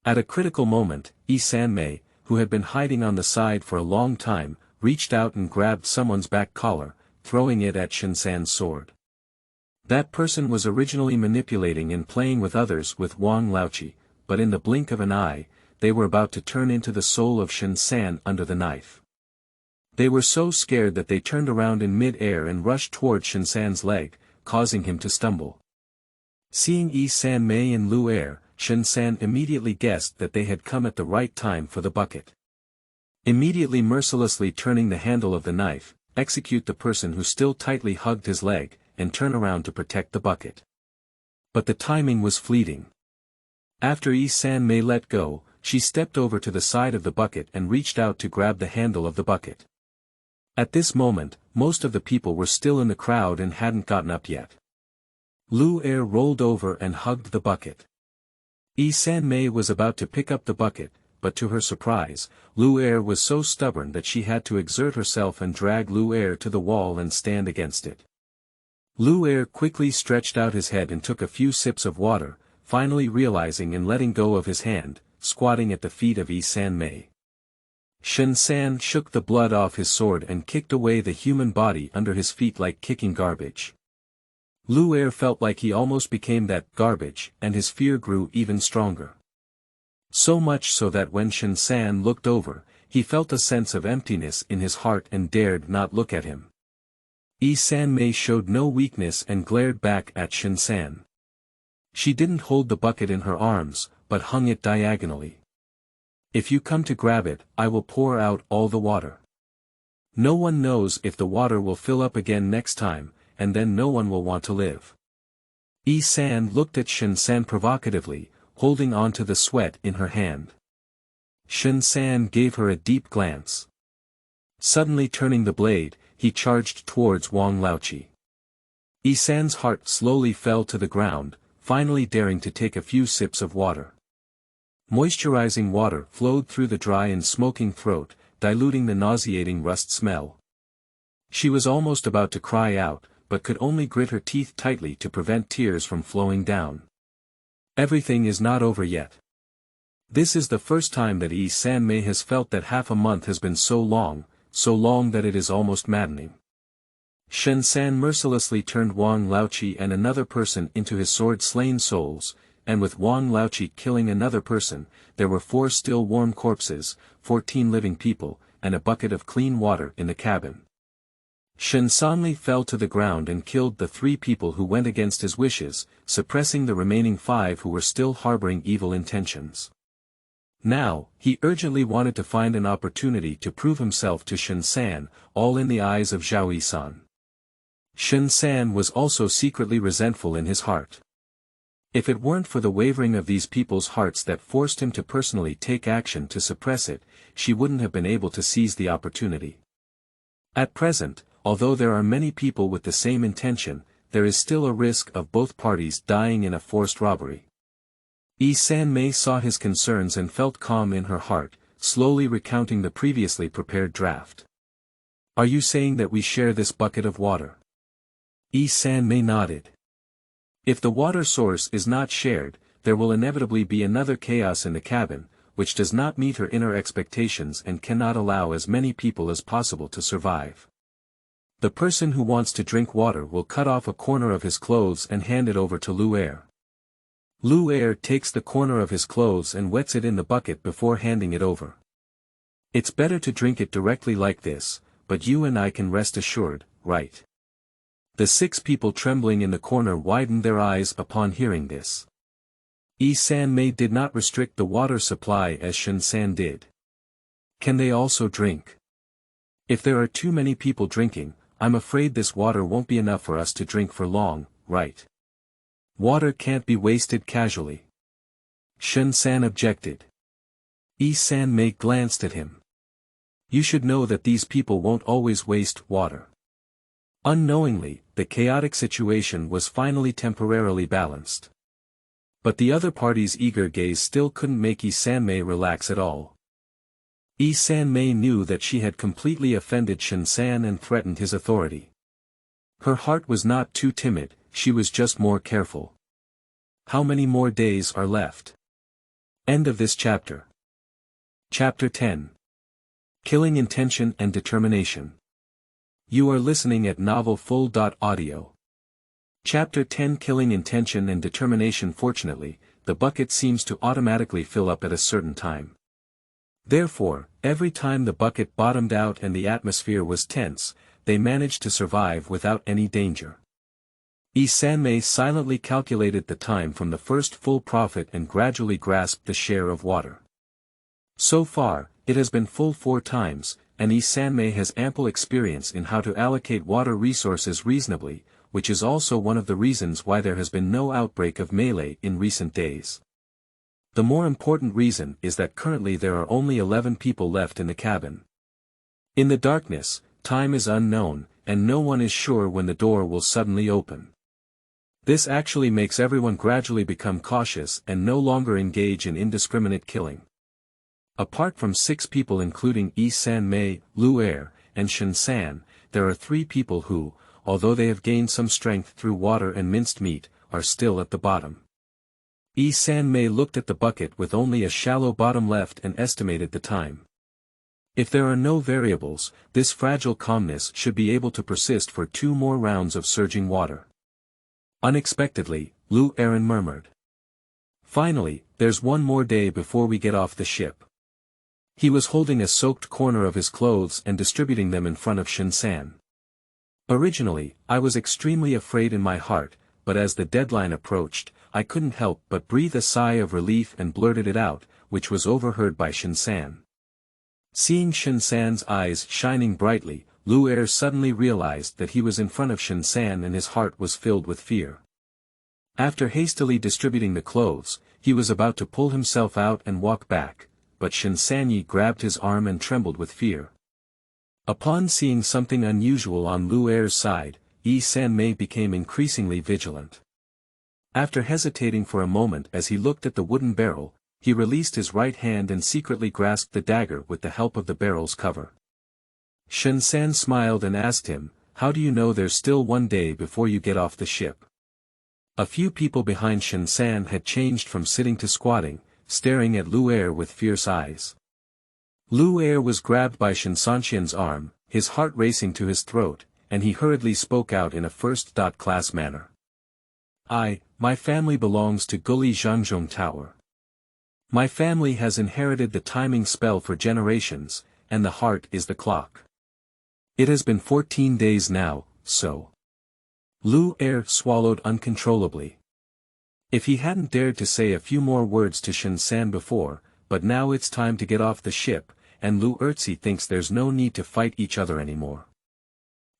At a critical moment, Yi Sanmei, who had been hiding on the side for a long time, reached out and grabbed someone's back collar, throwing it at Shen San's sword. That person was originally manipulating and playing with others with Wang Laoqi, but in the blink of an eye, they were about to turn into the soul of Shen San under the knife. They were so scared that they turned around in mid-air and rushed toward Shen San's leg, causing him to stumble. Seeing Yi Sanmei and Lu Er, Shen San immediately guessed that they had come at the right time for the bucket. Immediately mercilessly turning the handle of the knife, execute the person who still tightly hugged his leg, and turn around to protect the bucket. But the timing was fleeting. After Yi Sanmei let go, she stepped over to the side of the bucket and reached out to grab the handle of the bucket. At this moment, most of the people were still in the crowd and hadn't gotten up yet. Lu Er rolled over and hugged the bucket. Yi Sanmei was about to pick up the bucket, but to her surprise, Lu Er was so stubborn that she had to exert herself and drag Lu Er to the wall and stand against it. Lu Er quickly stretched out his head and took a few sips of water, finally realizing and letting go of his hand, squatting at the feet of Yi Sanmei. Shen San shook the blood off his sword and kicked away the human body under his feet like kicking garbage. Lu Er felt like he almost became that garbage, and his fear grew even stronger. So much so that when Shen San looked over, he felt a sense of emptiness in his heart and dared not look at him. Yi Sanmei showed no weakness and glared back at Shen San. She didn't hold the bucket in her arms, but hung it diagonally. If you come to grab it, I will pour out all the water. No one knows if the water will fill up again next time, and then no one will want to live. Yi San looked at Shen San provocatively, holding on to the sweat in her hand. Shen San gave her a deep glance. Suddenly turning the blade, he charged towards Wang Laoqi. Yi San's heart slowly fell to the ground, finally daring to take a few sips of water. Moisturizing water flowed through the dry and smoking throat, diluting the nauseating rust smell. She was almost about to cry out, but could only grit her teeth tightly to prevent tears from flowing down. Everything is not over yet. This is the first time that Yi Sanmei has felt that half a month has been so long that it is almost maddening. Shen San mercilessly turned Wang Laoqi and another person into his sword-slain souls, and with Wang Laoqi killing another person, there were 4 still warm corpses, 14 living people, and a bucket of clean water in the cabin. Shen Sanli fell to the ground and killed the 3 people who went against his wishes, suppressing the remaining 5 who were still harboring evil intentions. Now, he urgently wanted to find an opportunity to prove himself to Shen San, all in the eyes of Zhao Yisan. Shen San was also secretly resentful in his heart. If it weren't for the wavering of these people's hearts that forced him to personally take action to suppress it, she wouldn't have been able to seize the opportunity. At present, although there are many people with the same intention, there is still a risk of both parties dying in a forced robbery. Yi Sanmei saw his concerns and felt calm in her heart, slowly recounting the previously prepared draft. Are you saying that we share this bucket of water? Yi Sanmei nodded. If the water source is not shared, there will inevitably be another chaos in the cabin, which does not meet her inner expectations and cannot allow as many people as possible to survive. The person who wants to drink water will cut off a corner of his clothes and hand it over to Lu Er. Lu Er takes the corner of his clothes and wets it in the bucket before handing it over. It's better to drink it directly like this, but you and I can rest assured, right? The 6 people trembling in the corner widened their eyes upon hearing this. San Mei did not restrict the water supply as Shen San did. Can they also drink? If there are too many people drinking, I'm afraid this water won't be enough for us to drink for long, right? Water can't be wasted casually. Shen San objected. San Mei glanced at him. You should know that these people won't always waste water. Unknowingly, the chaotic situation was finally temporarily balanced. But the other party's eager gaze still couldn't make San Mei relax at all. San Mei knew that she had completely offended Shen San and threatened his authority. Her heart was not too timid, she was just more careful. How many more days are left? End of this chapter. Chapter 10. Killing Intention and Determination. You are listening at novelfull.audio. Chapter 10 Killing Intention and Determination. Fortunately, the bucket seems to automatically fill up at a certain time. Therefore, every time the bucket bottomed out and the atmosphere was tense, they managed to survive without any danger. San Mei silently calculated the time from the first full profit and gradually grasped the share of water. So far, it has been full 4 times, and San Mei has ample experience in how to allocate water resources reasonably, which is also one of the reasons why there has been no outbreak of melee in recent days. The more important reason is that currently there are only 11 people left in the cabin. In the darkness, time is unknown, and no one is sure when the door will suddenly open. This actually makes everyone gradually become cautious and no longer engage in indiscriminate killing. Apart from 6 people including San Mei, Lu Er, and Shen San, there are 3 people who, although they have gained some strength through water and minced meat, are still at the bottom. San Mei looked at the bucket with only a shallow bottom left and estimated the time. If there are no variables, this fragile calmness should be able to persist for 2 more rounds of surging water. Unexpectedly, Lu Aaron murmured. Finally, there's 1 more day before we get off the ship. He was holding a soaked corner of his clothes and distributing them in front of Shen San. Originally, I was extremely afraid in my heart, but as the deadline approached, I couldn't help but breathe a sigh of relief and blurted it out, which was overheard by Shen San. Seeing Shen San's eyes shining brightly, Lu Er suddenly realized that he was in front of Shen San and his heart was filled with fear. After hastily distributing the clothes, he was about to pull himself out and walk back, but Shen Sanyi grabbed his arm and trembled with fear. Upon seeing something unusual on Lu Er's side, San Mei became increasingly vigilant. After hesitating for a moment as he looked at the wooden barrel, he released his right hand and secretly grasped the dagger with the help of the barrel's cover. Shen San smiled and asked him, "How do you know there's still 1 day before you get off the ship?" A few people behind Shen San had changed from sitting to squatting, staring at Lu Er with fierce eyes. Lu Er was grabbed by Shen Sanxian's arm, his heart racing to his throat, and he hurriedly spoke out in a first-class manner. My family belongs to Guli Zhangzhong Tower. My family has inherited the timing spell for generations, and the heart is the clock. It has been 14 days now, so. Lu Er swallowed uncontrollably. If he hadn't dared to say a few more words to Shen San before, but now it's time to get off the ship, and Lu Erzi thinks there's no need to fight each other anymore.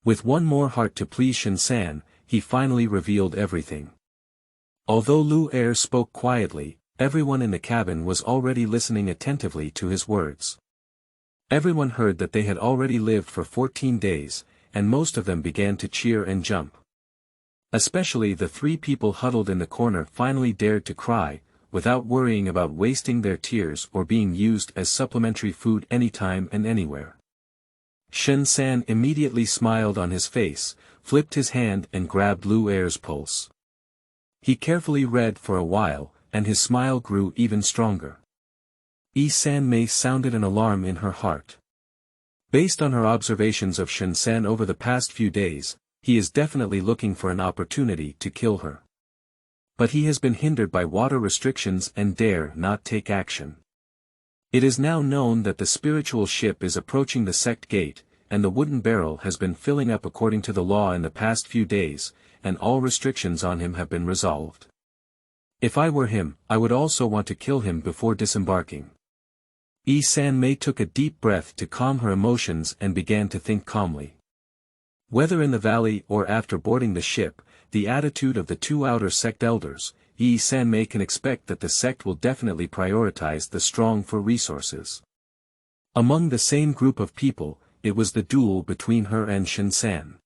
With 1 more heart to please Shen San, he finally revealed everything. Although Lu Er spoke quietly, everyone in the cabin was already listening attentively to his words. Everyone heard that they had already lived for 14 days, and most of them began to cheer and jump. Especially the 3 people huddled in the corner finally dared to cry, without worrying about wasting their tears or being used as supplementary food anytime and anywhere. Shen San immediately smiled on his face, flipped his hand and grabbed Lu Er's pulse. He carefully read for a while, and his smile grew even stronger. San Mei sounded an alarm in her heart. Based on her observations of Shen San over the past few days, he is definitely looking for an opportunity to kill her. But he has been hindered by water restrictions and dare not take action. It is now known that the spiritual ship is approaching the sect gate, and the wooden barrel has been filling up according to the law in the past few days, and all restrictions on him have been resolved. If I were him, I would also want to kill him before disembarking. San Mei took a deep breath to calm her emotions and began to think calmly. Whether in the valley or after boarding the ship, the attitude of the two outer sect elders, San Mei can expect that the sect will definitely prioritize the strong for resources. Among the same group of people, it was the duel between her and Shinsan.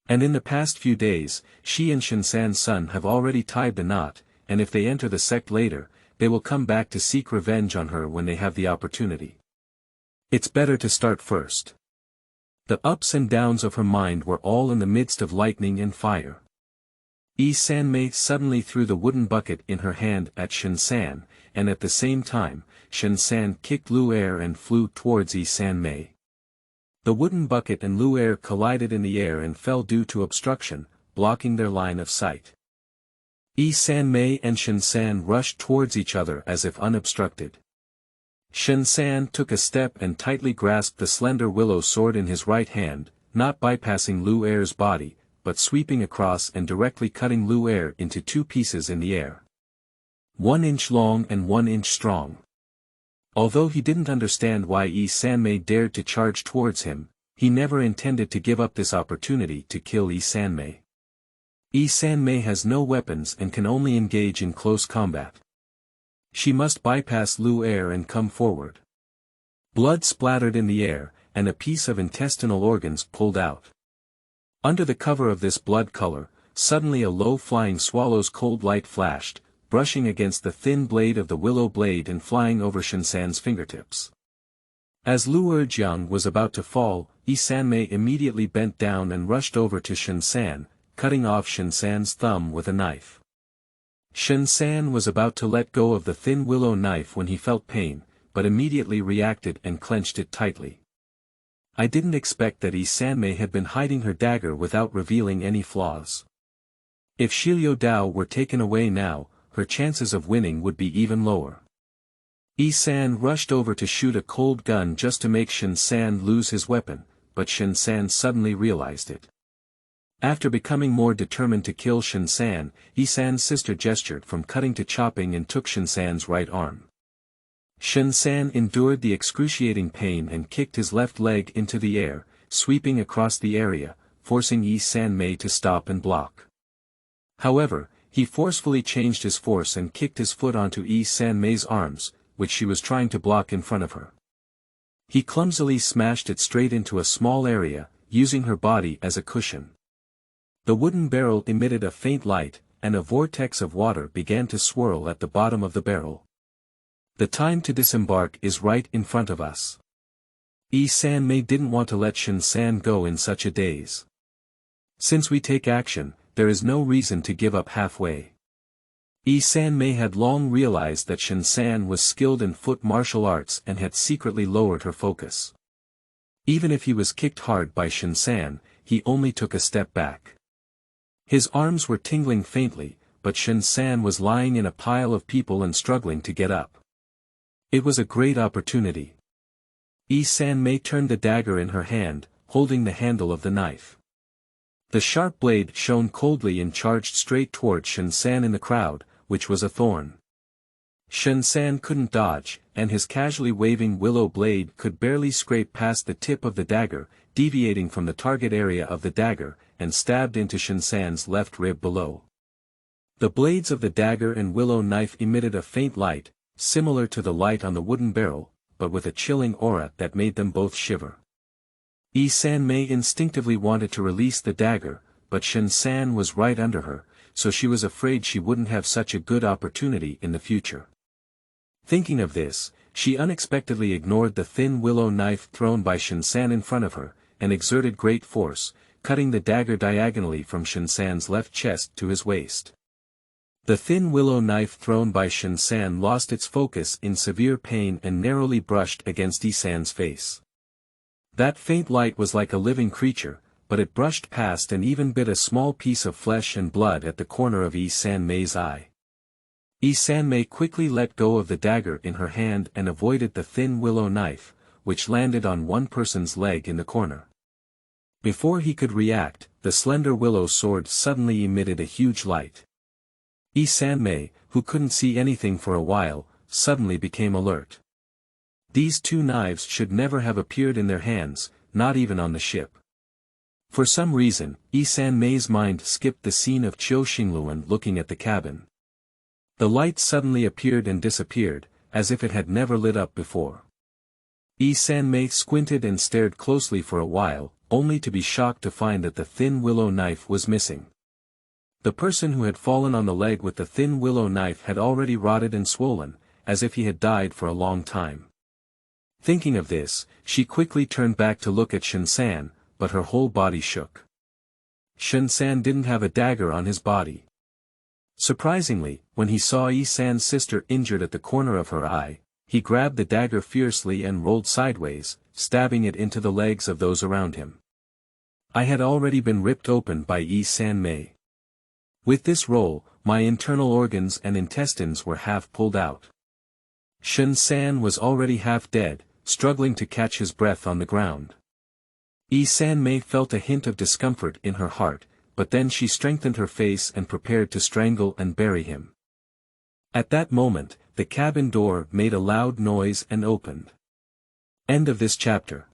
And in the past few days, she and Shinsan's son have already tied the knot, and if they enter the sect later, they will come back to seek revenge on her when they have the opportunity. It's better to start first. The ups and downs of her mind were all in the midst of lightning and fire. San Mei suddenly threw the wooden bucket in her hand at Shinsan, and at the same time, Shinsan kicked Lu Er and flew towards San Mei. The wooden bucket and Lu Er collided in the air and fell due to obstruction, blocking their line of sight. San Mei and Shinsan rushed towards each other as if unobstructed. Shinsan took a step and tightly grasped the slender willow sword in his right hand, not bypassing Lu Er's body, but sweeping across and directly cutting Lu Er into two pieces in the air. 1 inch long and 1 inch strong. Although he didn't understand why San Mei dared to charge towards him, he never intended to give up this opportunity to kill San Mei. San Mei has no weapons and can only engage in close combat. She must bypass Lu Er and come forward. Blood splattered in the air, and a piece of intestinal organs pulled out. Under the cover of this blood color, suddenly a low-flying swallow's cold light flashed, brushing against the thin blade of the willow blade and flying over Shinsan's fingertips. As Lu Erjiang was about to fall, San Mei immediately bent down and rushed over to Shinsan, cutting off Shinsan's thumb with a knife. Shinsan was about to let go of the thin willow knife when he felt pain, but immediately reacted and clenched it tightly. I didn't expect that San Mei had been hiding her dagger without revealing any flaws. If Shiliu Dao were taken away now, her chances of winning would be even lower. San rushed over to shoot a cold gun just to make Shinsan lose his weapon, but Shinsan suddenly realized it. After becoming more determined to kill Shinsan, San's sister gestured from cutting to chopping and took Shinsan's right arm. Shinsan endured the excruciating pain and kicked his left leg into the air, sweeping across the area, forcing San Mei to stop and block. However, he forcefully changed his force and kicked his foot onto San Mei's arms, which she was trying to block in front of her. He clumsily smashed it straight into a small area, using her body as a cushion. The wooden barrel emitted a faint light, and a vortex of water began to swirl at the bottom of the barrel. The time to disembark is right in front of us. San Mei didn't want to let Shinsan go in such a daze. Since we take action, there is no reason to give up halfway. San Mei had long realized that Shinsan was skilled in foot martial arts and had secretly lowered her focus. Even if he was kicked hard by Shinsan, he only took a step back. His arms were tingling faintly, but Shinsan was lying in a pile of people and struggling to get up. It was a great opportunity. San Mei turned the dagger in her hand, holding the handle of the knife. The sharp blade shone coldly and charged straight toward Shinsan in the crowd, which was a thorn. Shinsan couldn't dodge, and his casually waving willow blade could barely scrape past the tip of the dagger, deviating from the target area of the dagger, and stabbed into Shinsan's left rib below. The blades of the dagger and willow knife emitted a faint light, similar to the light on the wooden barrel, but with a chilling aura that made them both shiver. San Mei instinctively wanted to release the dagger, but Shinsan was right under her, so she was afraid she wouldn't have such a good opportunity in the future. Thinking of this, she unexpectedly ignored the thin willow knife thrown by Shinsan in front of her, and exerted great force, cutting the dagger diagonally from Shinsan's left chest to his waist. The thin willow knife thrown by Shinsan lost its focus in severe pain and narrowly brushed against San's face. That faint light was like a living creature, but it brushed past and even bit a small piece of flesh and blood at the corner of San Mei's eye. Yi Sanmei quickly let go of the dagger in her hand and avoided the thin willow knife, which landed on one person's leg in the corner. Before he could react, the slender willow sword suddenly emitted a huge light. Yi Sanmei, who couldn't see anything for a while, suddenly became alert. These two knives should never have appeared in their hands, not even on the ship. For some reason, Yi Sanmei's mind skipped the scene of Qiu Xingluan looking at the cabin. The light suddenly appeared and disappeared, as if it had never lit up before. Yi Sanmei squinted and stared closely for a while, only to be shocked to find that the thin willow knife was missing. The person who had fallen on the leg with the thin willow knife had already rotted and swollen, as if he had died for a long time. Thinking of this, she quickly turned back to look at Shen San, but her whole body shook. Shen San didn't have a dagger on his body. Surprisingly, when he saw Yi San's sister injured at the corner of her eye, he grabbed the dagger fiercely and rolled sideways, stabbing it into the legs of those around him. I had already been ripped open by Yi Sanmei. With this roll, my internal organs and intestines were half pulled out. Shen San was already half dead, struggling to catch his breath on the ground. Yi Sanmei felt a hint of discomfort in her heart, but then she strengthened her face and prepared to strangle and bury him. At that moment, the cabin door made a loud noise and opened. End of this chapter.